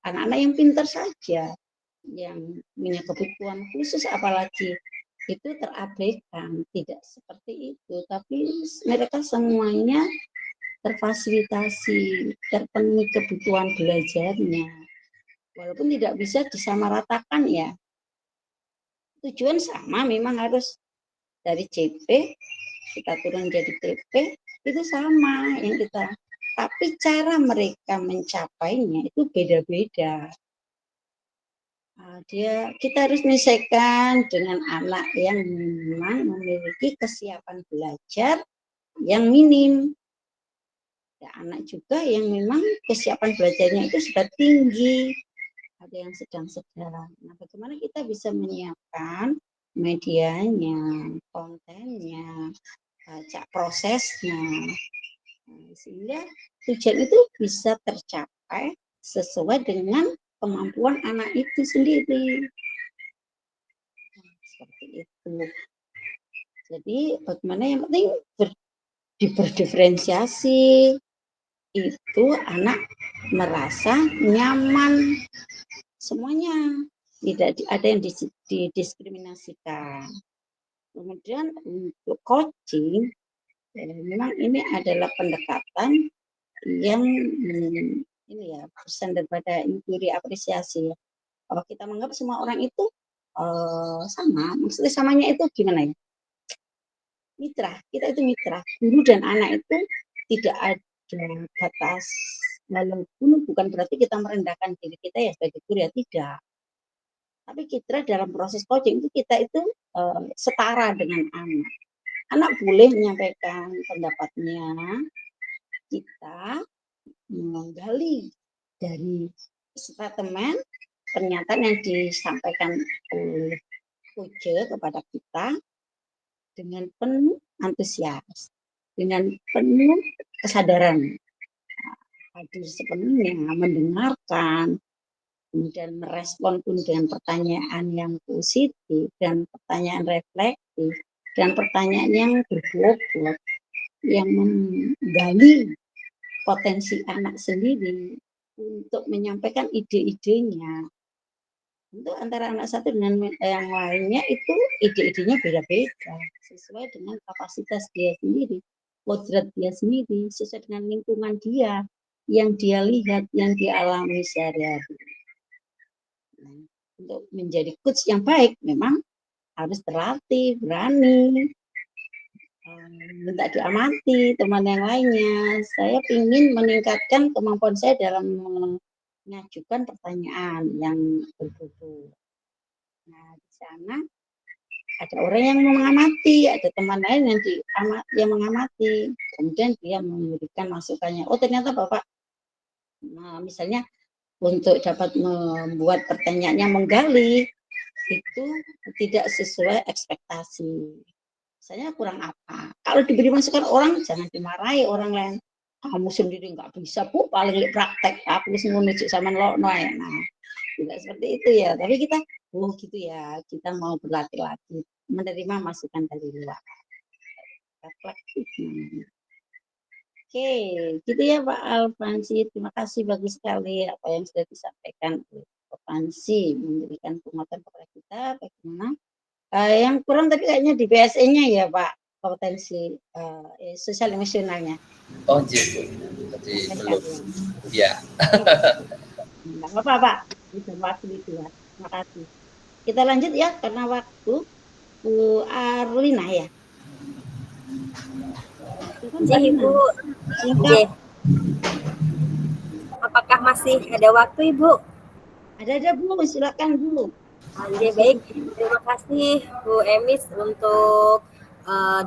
anak-anak yang pintar saja, yang punya kebutuhan khusus apalagi itu terabaikan. Tidak seperti itu, tapi mereka semuanya terfasilitasi, terpenuhi kebutuhan belajarnya. walaupun tidak bisa disamaratakan ya. Tujuan sama, memang harus dari CP kita turun jadi TP itu sama yang kita, tapi cara mereka mencapainya itu beda-beda. Kita harus menyelesaikan dengan anak yang memang memiliki kesiapan belajar yang minim. Ya, anak juga yang memang kesiapan belajarnya itu sudah tinggi, ada yang sedang-sedang. Nah, bagaimana kita bisa menyiapkan medianya, kontennya, baca prosesnya, sehingga tujuan itu bisa tercapai sesuai dengan kemampuan anak itu sendiri. Seperti itu. Jadi bagaimana yang penting berdifferensiasi, itu anak merasa nyaman semuanya, tidak ada yang didiskriminasikan. Kemudian untuk coaching, memang ini adalah pendekatan yang ini ya pesan daripada inquiry apresiasi. Kalau kita menganggap semua orang itu sama, maksudnya samanya itu gimana ya? Mitra, kita itu mitra. Guru dan anak itu tidak ada batas. Walaupun bukan berarti kita merendahkan diri kita ya sebagai guru ya, tidak. Tapi kita dalam proses coaching itu kita itu setara dengan anak. Anak boleh menyampaikan pendapatnya, kita menggali dari statement pernyataan yang disampaikan oleh coach kepada kita dengan penuh antusias, dengan penuh kesadaran, hadir sepenuhnya, mendengarkan, kemudian merespon pun dengan pertanyaan yang positif dan pertanyaan reflektif dan pertanyaan yang berbobot, yang menggali potensi anak sendiri untuk menyampaikan ide-idenya. Untuk antara anak satu dengan yang lainnya itu ide-idenya beda-beda sesuai dengan kapasitas dia sendiri, kodrat dia sendiri, sesuai dengan lingkungan dia yang dia lihat, yang dia alami sehari-hari. Nah, untuk menjadi coach yang baik memang harus terlatih, berani, minta diamati teman yang lainnya. Saya ingin meningkatkan kemampuan saya dalam mengajukan pertanyaan yang berbobot. Nah, di sana ada orang yang mengamati, ada teman lain yang mengamati, kemudian dia memberikan masukannya. Oh, ternyata Bapak, nah, misalnya untuk dapat membuat pertanyaan yang menggali itu tidak sesuai ekspektasi. Saya kurang apa? Kalau diberi masukan orang, jangan dimarahi orang lain. Kamu sendiri nggak bisa, Bu, paling praktek. Aku menuju sama lokno ya. Nah, tidak seperti itu ya. Tapi kita, oh gitu ya, kita mau berlatih-latih, menerima masukan dari luar. Reflektif. Oke, gitu ya Pak Alfansi. Terima kasih bagus sekali apa yang sudah disampaikan oleh Pak Alfansi, memberikan penguatan kepada kita bagaimana. Yang kurang tadi kayaknya di BSE-nya ya Pak, kompetensi sosial emosionalnya. Oh gitu, jadi belum. Ya. Enggak apa-apa Pak, itu waktu itu ya. Terima kasih. Kita lanjut ya karena waktu. Bu Arlina ya. Ibu. Apakah masih ada waktu Ibu? Ada Bu, silakan Bu. Oke, baik. Terima kasih Bu Emis untuk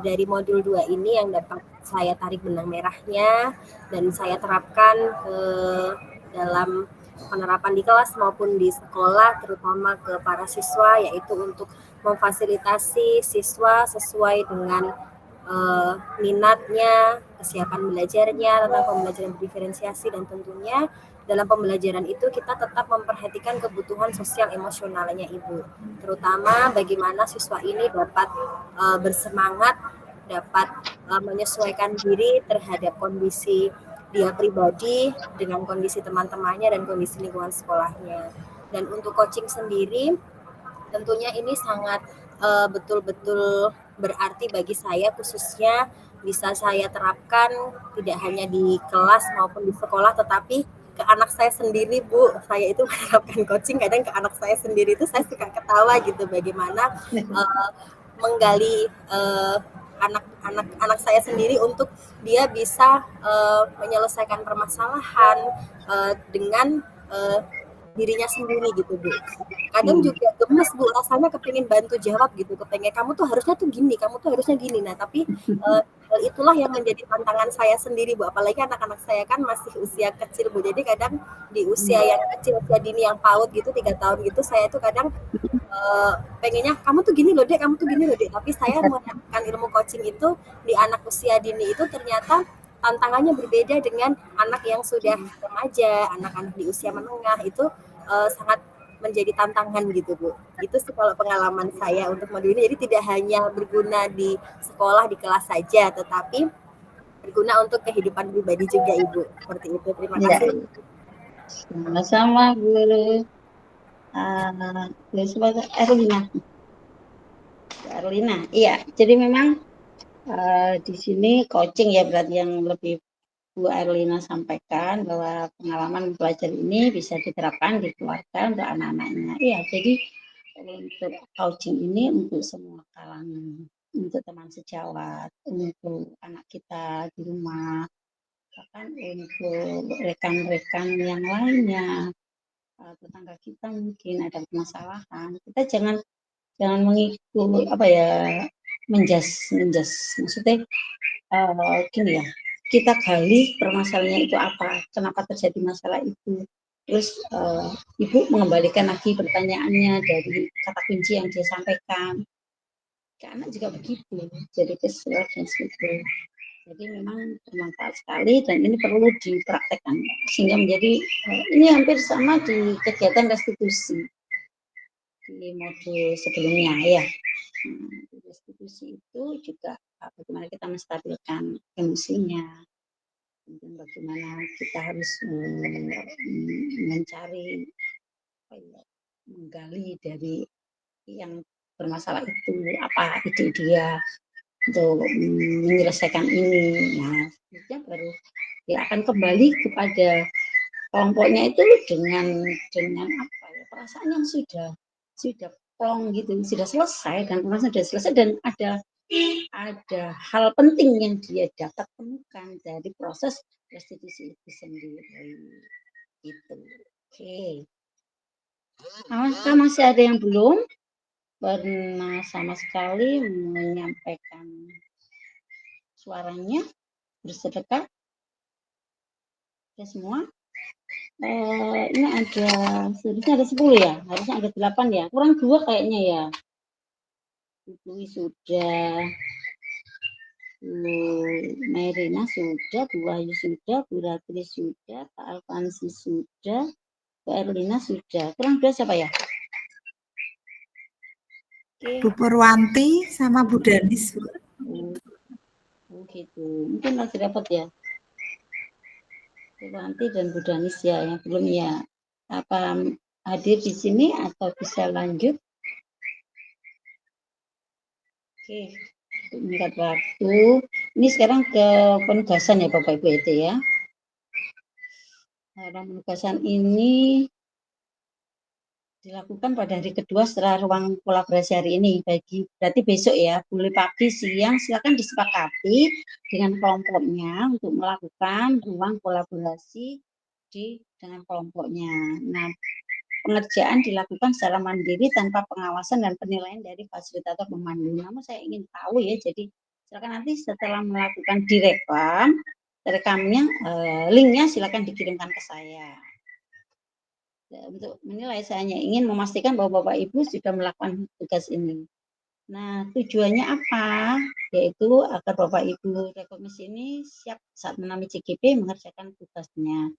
dari modul 2 ini yang dapat saya tarik benang merahnya dan saya terapkan ke dalam penerapan di kelas maupun di sekolah, terutama ke para siswa, yaitu untuk memfasilitasi siswa sesuai dengan minatnya, kesiapan belajarnya, tentang pembelajaran berdiferensiasi, dan tentunya dalam pembelajaran itu kita tetap memperhatikan kebutuhan sosial emosionalnya Ibu, terutama bagaimana siswa ini dapat bersemangat, dapat menyesuaikan diri terhadap kondisi dia pribadi dengan kondisi teman-temannya dan kondisi lingkungan sekolahnya. Dan untuk coaching sendiri, tentunya ini sangat betul-betul berarti bagi saya, khususnya bisa saya terapkan tidak hanya di kelas maupun di sekolah, tetapi ke anak saya sendiri, Bu. Saya itu menerapkan coaching kadang ke anak saya sendiri itu saya suka ketawa gitu, bagaimana menggali anak saya sendiri untuk dia bisa menyelesaikan permasalahan dengan dirinya sendiri gitu, Bu. Kadang juga gemes, Bu, rasanya kepingin bantu jawab gitu, kepengen kamu tuh harusnya tuh gini, kamu tuh harusnya gini. Nah, tapi hal itulah yang menjadi tantangan saya sendiri, Bu. Apalagi anak-anak saya kan masih usia kecil, Bu. Jadi kadang di usia yang kecil, usia dini yang PAUD gitu, 3 tahun gitu, saya tuh kadang pengennya kamu tuh gini loh, Dek, kamu tuh gini loh, Dek. Tapi saya menerapkan ilmu coaching itu di anak usia dini itu ternyata tantangannya berbeda dengan anak yang sudah remaja, anak-anak di usia menengah itu sangat menjadi tantangan gitu, Bu. Itu sih kalau pengalaman saya untuk modul ini. Jadi tidak hanya berguna di sekolah, di kelas saja, tetapi berguna untuk kehidupan pribadi juga, Ibu. Seperti itu. Terima kasih. Sama-sama, Guru. Sebagai Erlina. Iya, jadi memang di sini coaching ya berarti yang lebih Bu Erlina sampaikan bahwa pengalaman belajar ini bisa diterapkan di keluarga untuk anak-anaknya. Iya, jadi untuk coaching ini untuk semua kalangan, untuk teman sejawat, untuk anak kita di rumah, bahkan untuk rekan-rekan yang lainnya, tetangga kita mungkin ada permasalahan. Kita jangan mengikuti menjas maksudnya gini ya, kita gali permasalahannya itu apa, kenapa terjadi masalah itu, terus Ibu mengembalikan lagi pertanyaannya dari kata kunci yang dia sampaikan ke anak juga begitu, jadi keseluruhan dan sebagainya. Jadi memang bermanfaat sekali dan ini perlu dipraktekkan sehingga menjadi ini hampir sama di kegiatan restitusi di modul sebelumnya ya. Di restitusi itu juga bagaimana kita menstabilkan emosinya, bagaimana kita harus mencari menggali dari yang bermasalah itu apa ide dia untuk menyelesaikan ini. Nah, selanjutnya baru dia akan kembali kepada kelompoknya itu dengan apa ya, perasaan yang sudah plong gitu, sudah selesai dan permasalahan sudah selesai dan ada hal penting yang dia dapat temukan dari proses restitusi itu sendiri. Gitu. Oke. Apakah masih ada yang belum pernah sama sekali menyampaikan suaranya bersedekah? Ya semua? Ini seharusnya ada 10 ya, harusnya ada 8 ya, kurang 2 kayaknya ya. Bu sudah, Bu Merina sudah, Bu Wahyu sudah, Bu Ratri sudah, Pak Alfansi sudah, Bu Erlina sudah. Kurang 2 siapa ya? Bu Purwanti sama Bu Danis. Oh gitu, mungkin masih dapat ya. Bu Purwanti dan Bu Danis ya, yang belum ya. Apa hadir di sini atau bisa lanjut? Oke, meningkat waktu. Ini sekarang ke penugasan ya Bapak Ibu itu ya. Nah, penugasan ini dilakukan pada hari kedua setelah ruang kolaborasi hari ini. Berarti besok ya, boleh pagi, siang, silakan disepakati dengan kelompoknya untuk melakukan ruang kolaborasi dengan kelompoknya. Nah, pengerjaan dilakukan secara mandiri tanpa pengawasan dan penilaian dari fasilitator pemandu. Namun saya ingin tahu ya, jadi silakan nanti setelah melakukan rekamnya, linknya silakan dikirimkan ke saya. Untuk menilai, saya hanya ingin memastikan bahwa Bapak Ibu sudah melakukan tugas ini. Nah, tujuannya apa? Yaitu agar Bapak Ibu rekomendasi ini siap saat mengambil CGP mengerjakan tugasnya.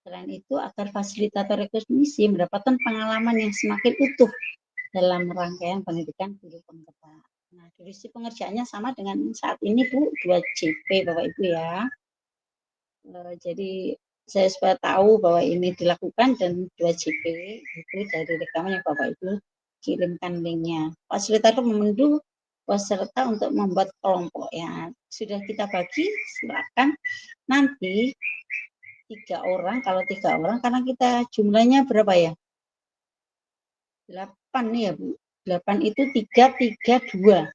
Selain itu, agar fasilitator rekognisi mendapatkan pengalaman yang semakin utuh dalam rangkaian pendidikan guru penggerak. Nah, durasi pengerjaannya sama dengan saat ini, Bu, 2 JP, Bapak Ibu ya. Jadi, saya supaya tahu bahwa ini dilakukan dan 2 JP itu dari rekaman yang Bapak Ibu kirimkan linknya. Fasilitator memandu peserta untuk membuat kelompok ya. Sudah kita bagi, silakan nanti 3 orang, kalau 3 orang karena kita jumlahnya berapa ya? 8 nih ya Bu. 8 itu 3, 3, 2.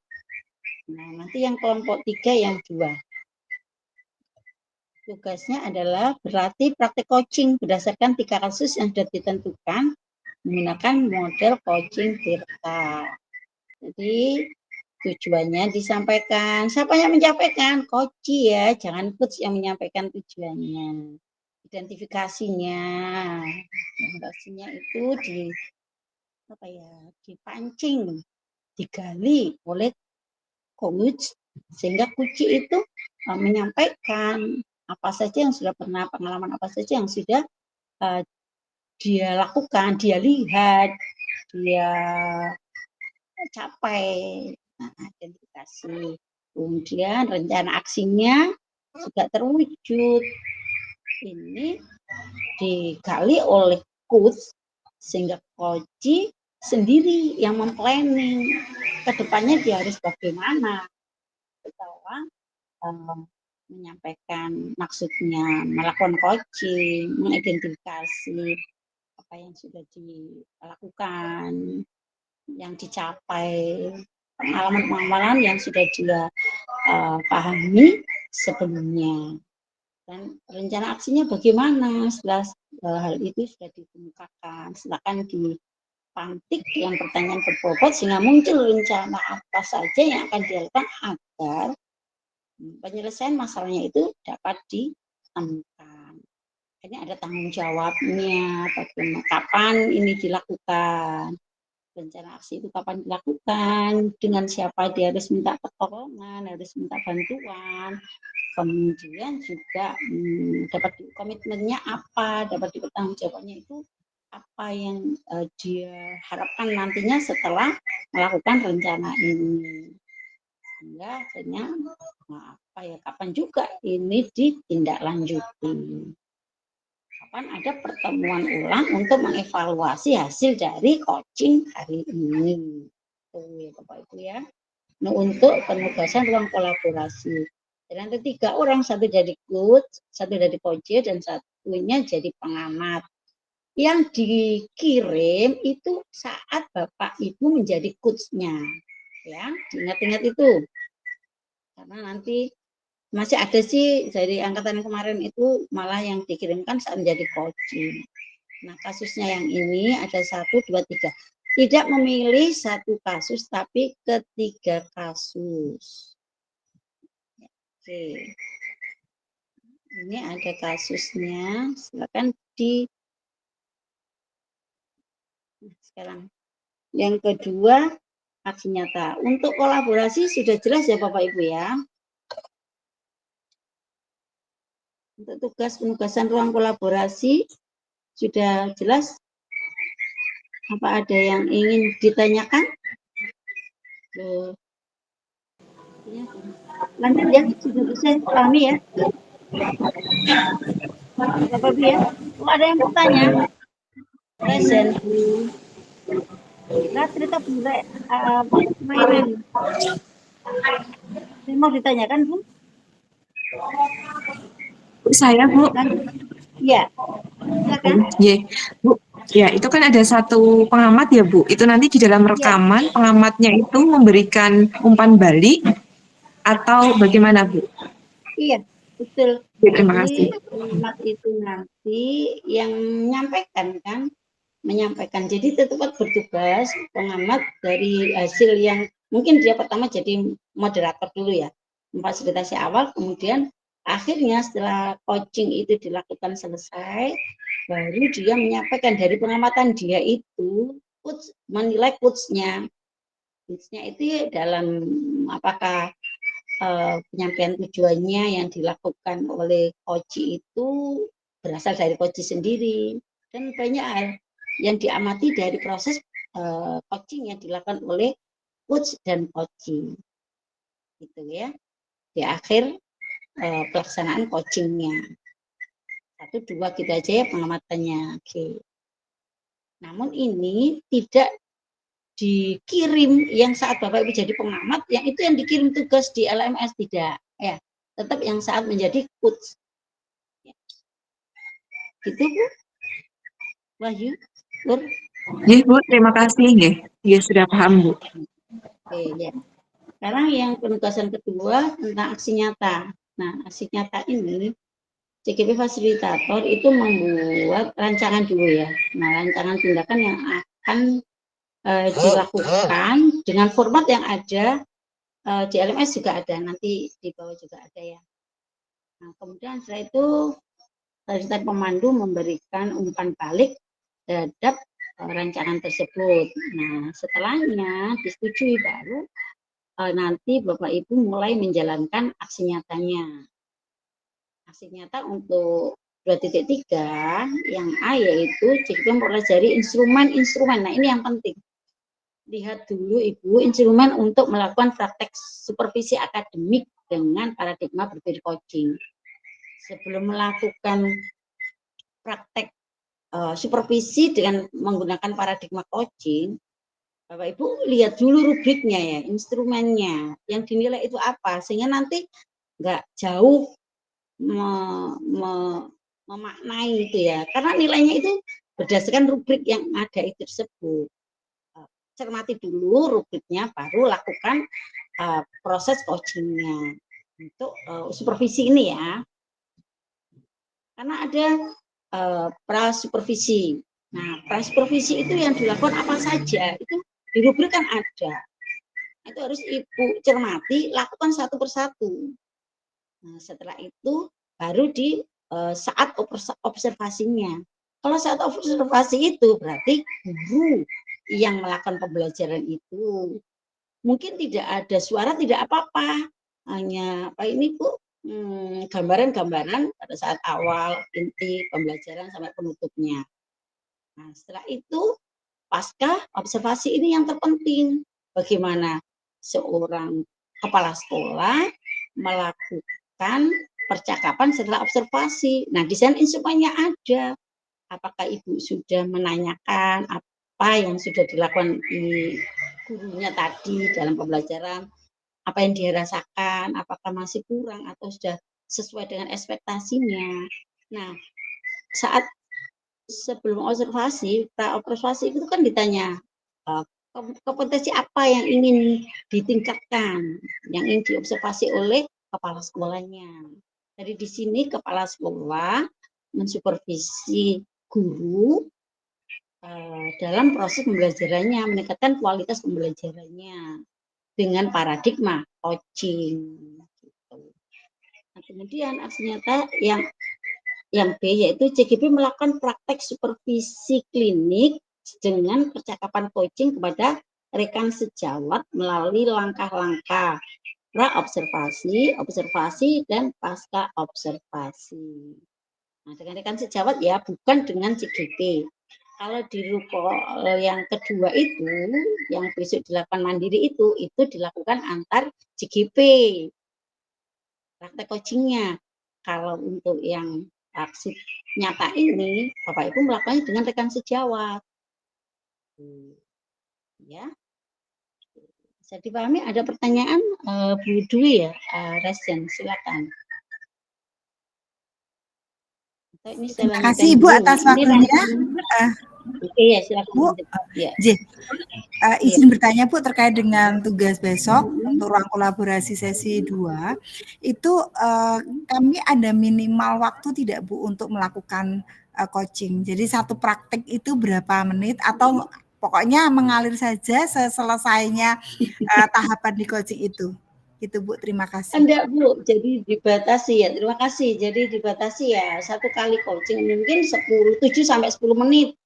Nah, nanti yang kelompok 3 yang 2. Tugasnya adalah berarti praktek coaching berdasarkan 3 kasus yang sudah ditentukan menggunakan model coaching Tirta. Jadi tujuannya disampaikan. Siapa yang menyampaikan? Coach ya, jangan coach yang menyampaikan tujuannya. Identifikasinya. Identifikasinya itu dipancing, digali oleh coach sehingga coach itu menyampaikan apa saja yang sudah pernah, pengalaman apa saja yang sudah dia lakukan, dia lihat, dia capai. Nah, identifikasi. Kemudian rencana aksinya juga terwujud. Ini digali oleh coach sehingga coach sendiri yang memplanning ke depannya dia harus bagaimana setelah menyampaikan maksudnya, melakukan coaching, mengidentifikasi apa yang sudah dilakukan, yang dicapai, pengalaman-pengalaman yang sudah dia pahami sebelumnya. Dan rencana aksinya bagaimana setelah hal itu sudah dikemukakan, silakan dipantik dengan pertanyaan berbobot sehingga muncul rencana apa saja yang akan dilakukan agar penyelesaian masalahnya itu dapat ditemukan. Ini ada tanggung jawabnya, bagaimana, kapan ini dilakukan, rencana aksi itu kapan dilakukan, dengan siapa dia harus minta pertolongan, harus minta bantuan, kemudian juga dapat komitmennya apa, dapat dipertanggungjawabkannya itu apa yang dia harapkan nantinya setelah melakukan rencana ini. Sehingga akhirnya kapan juga ini ditindaklanjuti. Kapan ada pertemuan ulang untuk mengevaluasi hasil dari coaching hari ini. Tuh ya Bapak Ibu ya. Nah, untuk penugasan ruang kolaborasi. Dan ada 3 orang, satu jadi coach, satu jadi coacher, dan satunya jadi pengamat. Yang dikirim itu saat Bapak Ibu menjadi coach-nya. Ya, diingat-ingat itu. Karena nanti masih ada sih dari angkatan kemarin itu malah yang dikirimkan saat menjadi coaching. Nah, kasusnya yang ini ada 1, 2, 3. Tidak memilih satu kasus, tapi ketiga kasus. Oke. Ini ada kasusnya. Silakan sekarang. Yang kedua, aksi nyata. Untuk kolaborasi sudah jelas ya Bapak Ibu ya. Untuk tugas penugasan ruang kolaborasi sudah jelas. Apa ada yang ingin ditanyakan? Lanjut ya, sudah selesai pahami ya. Bapak Ibu ya, kalau ada yang bertanya, present. Nah, cerita mainan. Mau ditanyakan Bu? Saya Bu. Iya, silakan. Bu. Ya, itu kan ada satu pengamat ya Bu. Itu nanti di dalam rekaman pengamatnya itu memberikan umpan balik atau bagaimana Bu? Iya, betul. Ya, terima kasih. Pengamat itu nanti yang menyampaikan. Jadi tetap bertugas pengamat dari hasil yang mungkin dia pertama jadi moderator dulu ya, memfasilitasi awal, kemudian akhirnya setelah coaching itu dilakukan selesai, baru dia menyampaikan dari pengamatan dia itu, menilai coachnya itu dalam apakah penyampaian tujuannya yang dilakukan oleh coach itu berasal dari coach sendiri, dan banyak hal yang diamati dari proses coaching yang dilakukan oleh coach dan coaching gitu ya, di akhir pelaksanaan coachingnya. 1, 2 gitu aja ya pengamatannya. Oke. Namun ini tidak dikirim yang saat Bapak Ibu jadi pengamat, yang itu yang dikirim tugas di LMS, tidak ya, tetap yang saat menjadi coach. Gitu Bu Wahyu, Nur. Nggih, Bu, terima kasih nggih. Ya sudah paham, Bu. Oke, ya. Sekarang yang penugasan kedua tentang aksi nyata. Nah, aksi nyata ini CGP fasilitator itu membuat rancangan dulu ya. Nah, rancangan tindakan yang akan dilakukan dengan format yang ada di LMS juga ada, nanti di bawah juga ada ya. Nah, kemudian setelah itu fasilitator pemandu memberikan umpan balik terhadap rancangan tersebut. Nah, setelahnya disetujui baru nanti Bapak Ibu mulai menjalankan aksi nyatanya. Aksi nyata untuk 2.3 yang A yaitu CGP mempelajari instrumen-instrumen. Nah, ini yang penting. Lihat dulu Ibu instrumen untuk melakukan praktek supervisi akademik dengan paradigma berpikir coaching. Sebelum melakukan praktek supervisi dengan menggunakan paradigma coaching, Bapak Ibu lihat dulu rubriknya ya, instrumennya, yang dinilai itu apa, sehingga nanti nggak jauh memaknai itu ya, karena nilainya itu berdasarkan rubrik yang ada itu tersebut. Cermati dulu rubriknya, baru lakukan proses coachingnya untuk supervisi ini ya, karena ada prasupervisi. Nah, prasupervisi itu yang dilakukan apa saja, itu di rubrik kan ada. Itu harus Ibu cermati, lakukan satu persatu. Nah, setelah itu baru di saat observasinya. Kalau saat observasi itu berarti guru yang melakukan pembelajaran itu. Mungkin tidak ada suara, tidak apa-apa. Hanya apa ini Bu? Gambaran-gambaran pada saat awal, inti pembelajaran sampai penutupnya. Nah, setelah itu pasca observasi ini yang terpenting. Bagaimana seorang kepala sekolah melakukan percakapan setelah observasi. Nah, desain instrumennya ada. Apakah Ibu sudah menanyakan apa yang sudah dilakukan gurunya tadi dalam pembelajaran, apa yang dia rasakan, apakah masih kurang atau sudah sesuai dengan ekspektasinya. Nah, saat sebelum observasi, pra-observasi itu kan ditanya kompetensi apa yang ingin ditingkatkan, yang ingin diobservasi oleh kepala sekolahnya. Jadi di sini kepala sekolah mensupervisi guru dalam proses pembelajarannya, meningkatkan kualitas pembelajarannya dengan paradigma coaching. Gitu. Nah, kemudian aksi nyata yang B yaitu CGP melakukan praktek supervisi klinik dengan percakapan coaching kepada rekan sejawat melalui langkah-langkah pra-observasi, observasi, dan pasca observasi. Nah, dengan rekan sejawat ya, bukan dengan CGP. Kalau di ruko yang kedua itu, yang besok dilakukan mandiri itu dilakukan antar CGP, praktek coachingnya. Kalau untuk yang aksi nyata ini, Bapak Ibu melakukannya dengan rekan sejawat. Ya, bisa dipahami? Ada pertanyaan, Bu Dwi ya, Resen, silakan. Ini terima kasih Ibu atas waktunya. Oke ya, silakan. Bu, ya. Izin bertanya Bu terkait dengan tugas besok untuk ruang kolaborasi sesi 2, itu kami ada minimal waktu tidak Bu untuk melakukan coaching? Jadi satu praktik itu berapa menit atau pokoknya mengalir saja selesainya tahapan di coaching itu? Itu Bu, terima kasih. Enggak Bu, jadi dibatasi ya, terima kasih. Jadi dibatasi ya, satu kali coaching mungkin 7 sampai 10 menit.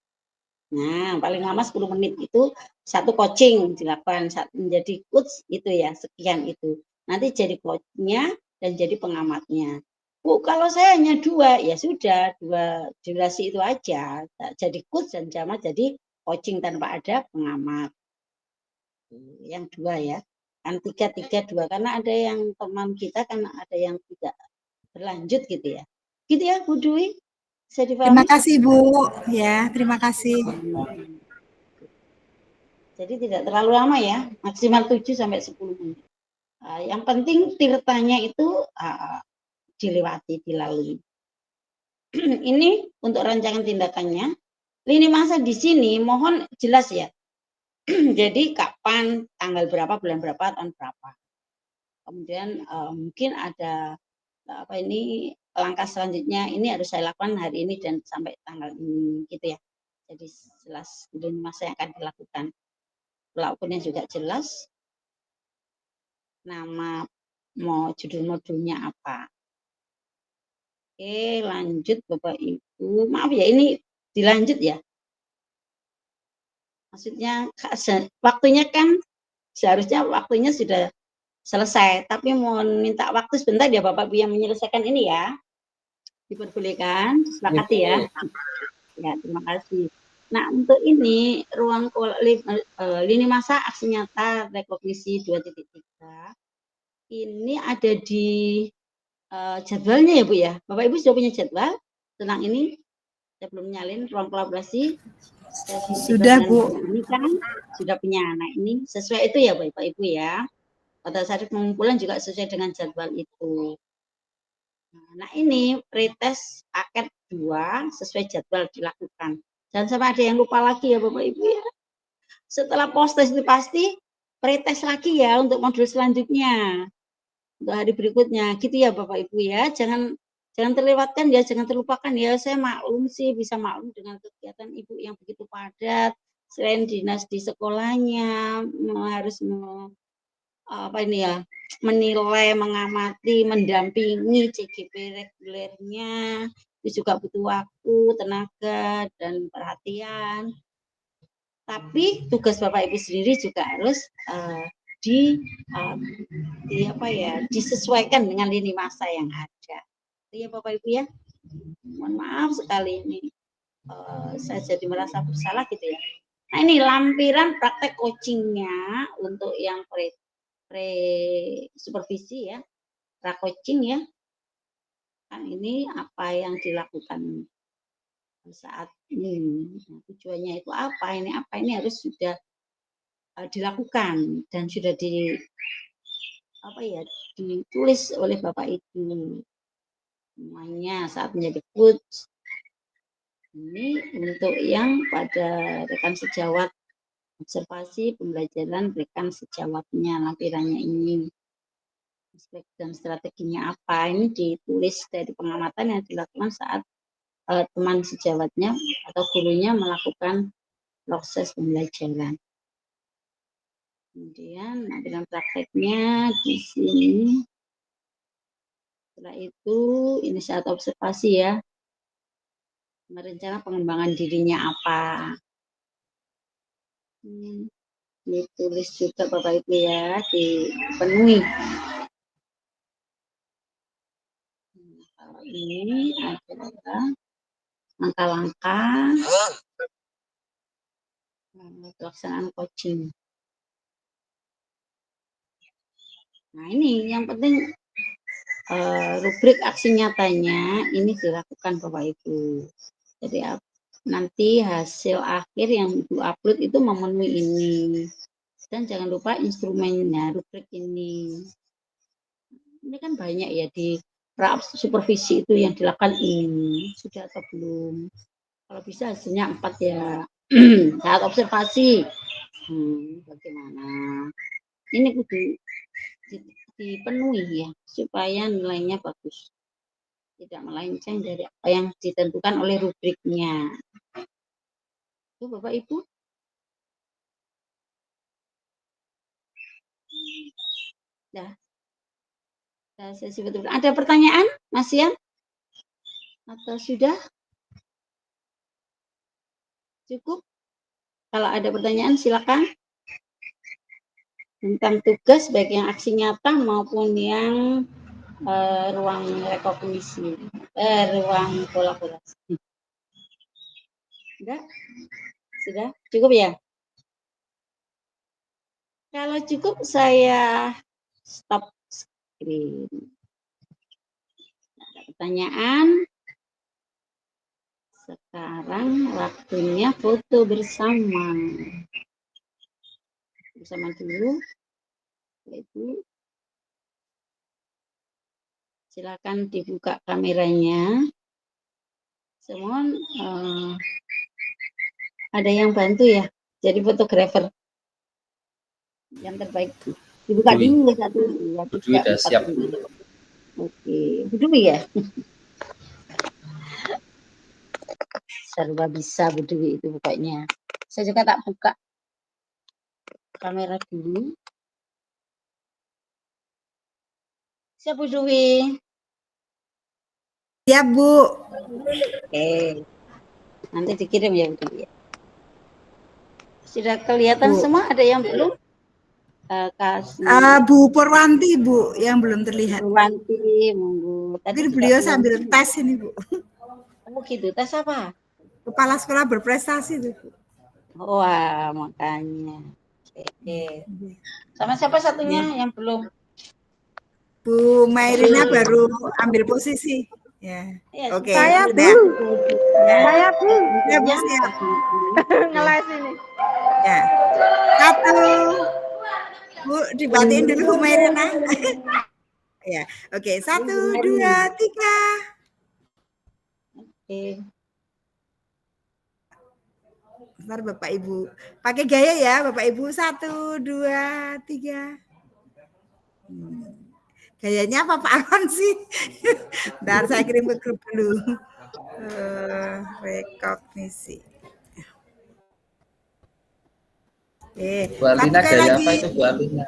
Nah, paling lama 10 menit itu satu coaching dilakukan, menjadi coach itu ya, sekian itu. Nanti jadi coachnya dan jadi pengamatnya. Bu, kalau saya hanya 2, ya sudah, 2 durasi itu aja. Jadi coach dan jadi coaching tanpa ada pengamat. Yang 2 ya. Kan 3-3-2, karena ada yang teman kita kan ada yang tidak berlanjut gitu ya. Gitu ya Bu Dwi? Terima kasih Bu, ya terima kasih. Jadi tidak terlalu lama ya, maksimal 7 sampai 10 menit. Yang penting tirtanya itu dilewati, dilalui. ini untuk rancangan tindakannya. Lini masa di sini mohon jelas ya. Jadi kapan, tanggal berapa, bulan berapa, tahun berapa. Kemudian mungkin ada apa ini langkah selanjutnya ini harus saya lakukan hari ini dan sampai tanggal ini gitu ya. Jadi jelas lini masa yang akan dilakukan. Pelakunya juga jelas. Nama mau judul modulnya apa. Oke, lanjut Bapak Ibu. Maaf ya, ini dilanjut ya. Maksudnya waktunya kan seharusnya waktunya sudah selesai, tapi mohon minta waktu sebentar ya Bapak Ibu yang menyelesaikan ini ya. Diperbolehkan, disepakati ya. Ya, terima kasih. Nah, untuk ini ruang lini masa aksi nyata rekognisi 2.3 ini ada di jadwalnya ya Bu ya. Bapak Ibu sudah punya jadwal tentang ini? Saya belum nyalin ruang kolaborasi. Sudah Bu. Ini kan sudah punya. Nah ini sesuai itu ya Bapak Ibu ya. Pada saat pengumpulan juga sesuai dengan jadwal itu. Nah ini pretest paket 2 sesuai jadwal dilakukan. Jangan sampai ada yang lupa lagi ya Bapak Ibu ya. Setelah post-test itu pasti pretest lagi ya untuk modul selanjutnya. Untuk hari berikutnya gitu ya Bapak Ibu ya. Jangan terlewatkan ya, jangan terlupakan ya. Saya maklum sih, bisa maklum dengan kegiatan Ibu yang begitu padat. Selain dinas di sekolahnya harus menilai, mengamati, mendampingi CGP regulernya, itu juga butuh waktu, tenaga dan perhatian. Tapi tugas Bapak Ibu sendiri juga harus disesuaikan dengan lini masa yang ada. Itu ya Bapak Ibu ya. Mohon maaf sekali ini saya jadi merasa bersalah gitu ya. Nah ini lampiran praktek coachingnya untuk yang pre supervisi ya, pra-coaching ya. Kan ini apa yang dilakukan saat ini. Nah, tujuannya itu apa? Ini harus sudah dilakukan dan sudah ditulis oleh Bapak Ibu semuanya saat menjadi coach. Ini untuk yang pada rekan sejawat observasi pembelajaran rekan sejawatnya, lampirannya ini aspek dan strateginya apa, ini ditulis dari pengamatan yang dilakukan saat teman sejawatnya atau gurunya melakukan proses pembelajaran. Kemudian lampiran prakteknya di sini. Setelah itu ini saat observasi ya, merencana pengembangan dirinya apa. Ditulis juga Bapak Ibu ya, dipenuhi. Kalau ini adalah langkah-langkah pelaksanaan coaching. Nah ini yang penting rubrik aksi nyatanya ini dilakukan Bapak Ibu. Jadi nanti hasil akhir yang Ibu upload itu memenuhi ini. Dan jangan lupa instrumennya, rubrik ini. Ini kan banyak ya di pra supervisi itu yang dilakukan ini. Sudah atau belum? Kalau bisa hasilnya 4 ya. Saat observasi. Bagaimana? Ini kudu dipenuhi ya, supaya nilainya bagus. Tidak melenceng dari apa yang ditentukan oleh rubriknya. Itu Bapak Ibu. Nah, sesi betul. Ada pertanyaan, Mas Yan? Atau sudah? Cukup? Kalau ada pertanyaan silakan. Tentang tugas baik yang aksi nyata maupun yang ruang rekognisi, ruang kolaborasi. Enggak? Sudah? Cukup ya? Kalau cukup saya stop screen. Ada pertanyaan? Sekarang waktunya foto bersama. Bersama dulu. Ibu. Silakan dibuka kameranya. Semohon ada yang bantu ya, jadi fotografer yang terbaik. Dibuka Dwi. dulu satu, ya, Bu Dwi udah siap. Oke, Bu Dwi ya. Serba bisa Bu Dwi itu bukanya. Saya juga tak buka kamera dulu. Siap Bu Dwi. Siap, Bu. Oke. Nanti dikirim ya Bu Dwi. Sudah kelihatan Bu. semua, ada yang belum? Kasih Bu Purwanti, Bu, yang belum terlihat. Purwanti, monggo. Tapi beliau sambil tes ini, Bu. Oh gitu, tes apa? Kepala sekolah berprestasi tuh, Bu. Wah, makanya. Oke. Sama siapa satunya yang belum? Bu Mairina baru ambil posisi. Ya. Oke. Saya Bu. Ya. Saya Bu. Ya, Bu, siap. Ngeles ini. Ya. 1. Bu, dibatiin dulu Bu Mairina. Ya. Oke, 1, 2, 3. Oke. Ntar Bapak Ibu pakai gaya ya, Bapak Ibu. 1, 2, 3. Gayanya apa Pak Arwan sih? Ntar saya kirim ke grup dulu. Rekognisi. Bu Alina satu gaya lagi. apa itu Bu Alina?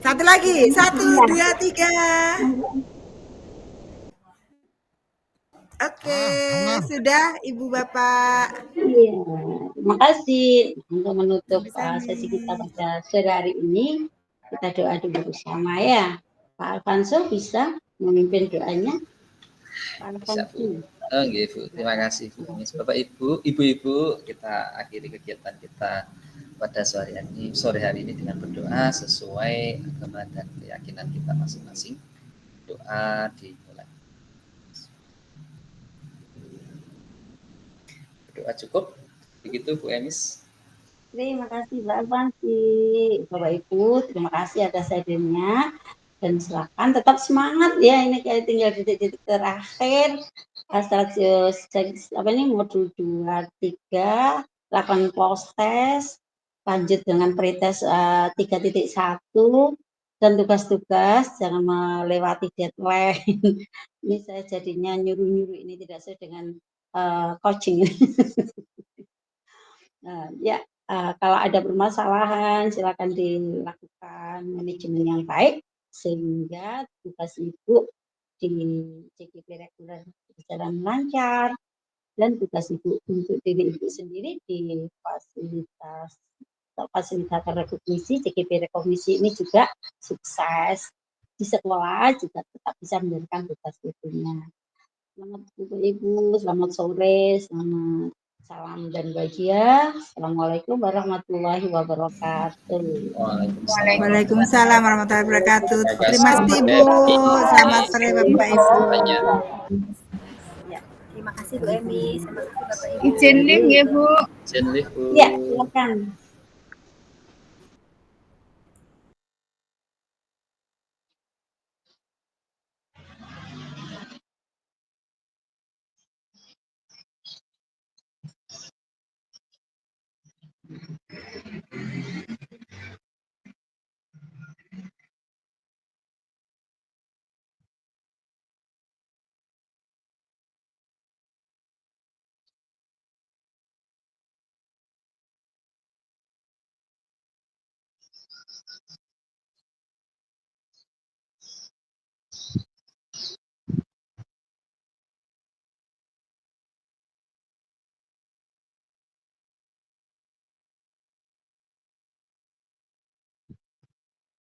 Satu lagi. 1, 2, 3. Oke, sudah Ibu Bapak. Iya, terima kasih untuk menutup sesi kita pada sore hari ini. Kita doa dulu bersama ya. Pak Alfonso bisa memimpin doanya. Pak Alfonso. Oh, nggih, Bu. Terima kasih Bu. Bapak Ibu, Ibu-ibu, kita akhiri kegiatan kita pada sore hari ini dengan berdoa sesuai agama dan keyakinan kita masing-masing. Doa dimulai. Doa cukup. Begitu Bu Emis. Terima kasih Mbak Alfansi. Bapak Ibu, terima kasih atas hadirnya. Dan silakan tetap semangat ya, ini kayak tinggal detik-detik terakhir. Modul 2, 3, lakukan post test, lanjut dengan pretest 3.1, dan tugas-tugas jangan melewati deadline. Ini saya jadinya nyuruh-nyuruh, ini tidak sesuai dengan coaching. Ya, kalau ada permasalahan silakan dilakukan manajemen yang baik sehingga tugas Ibu di CGP reguler berjalan lancar, dan tugas Ibu untuk diri Ibu sendiri di fasilitator rekognisi, CGP rekognisi ini juga sukses. Di sekolah juga tetap bisa menjalankan tugas Ibunya. Selamat Ibu, selamat sore, selamat salam dan bahagia. Assalamualaikum warahmatullahi wabarakatuh. Waalaikumsalam warahmatullahi wabarakatuh. Terima kasih Ibu. Selamat sore Bapak Ibu. Ya, terima kasih Bu Emi. Terima kasih Bapak Ibu. Izin live ya Bu. Izin live Bu. Ya, silakan.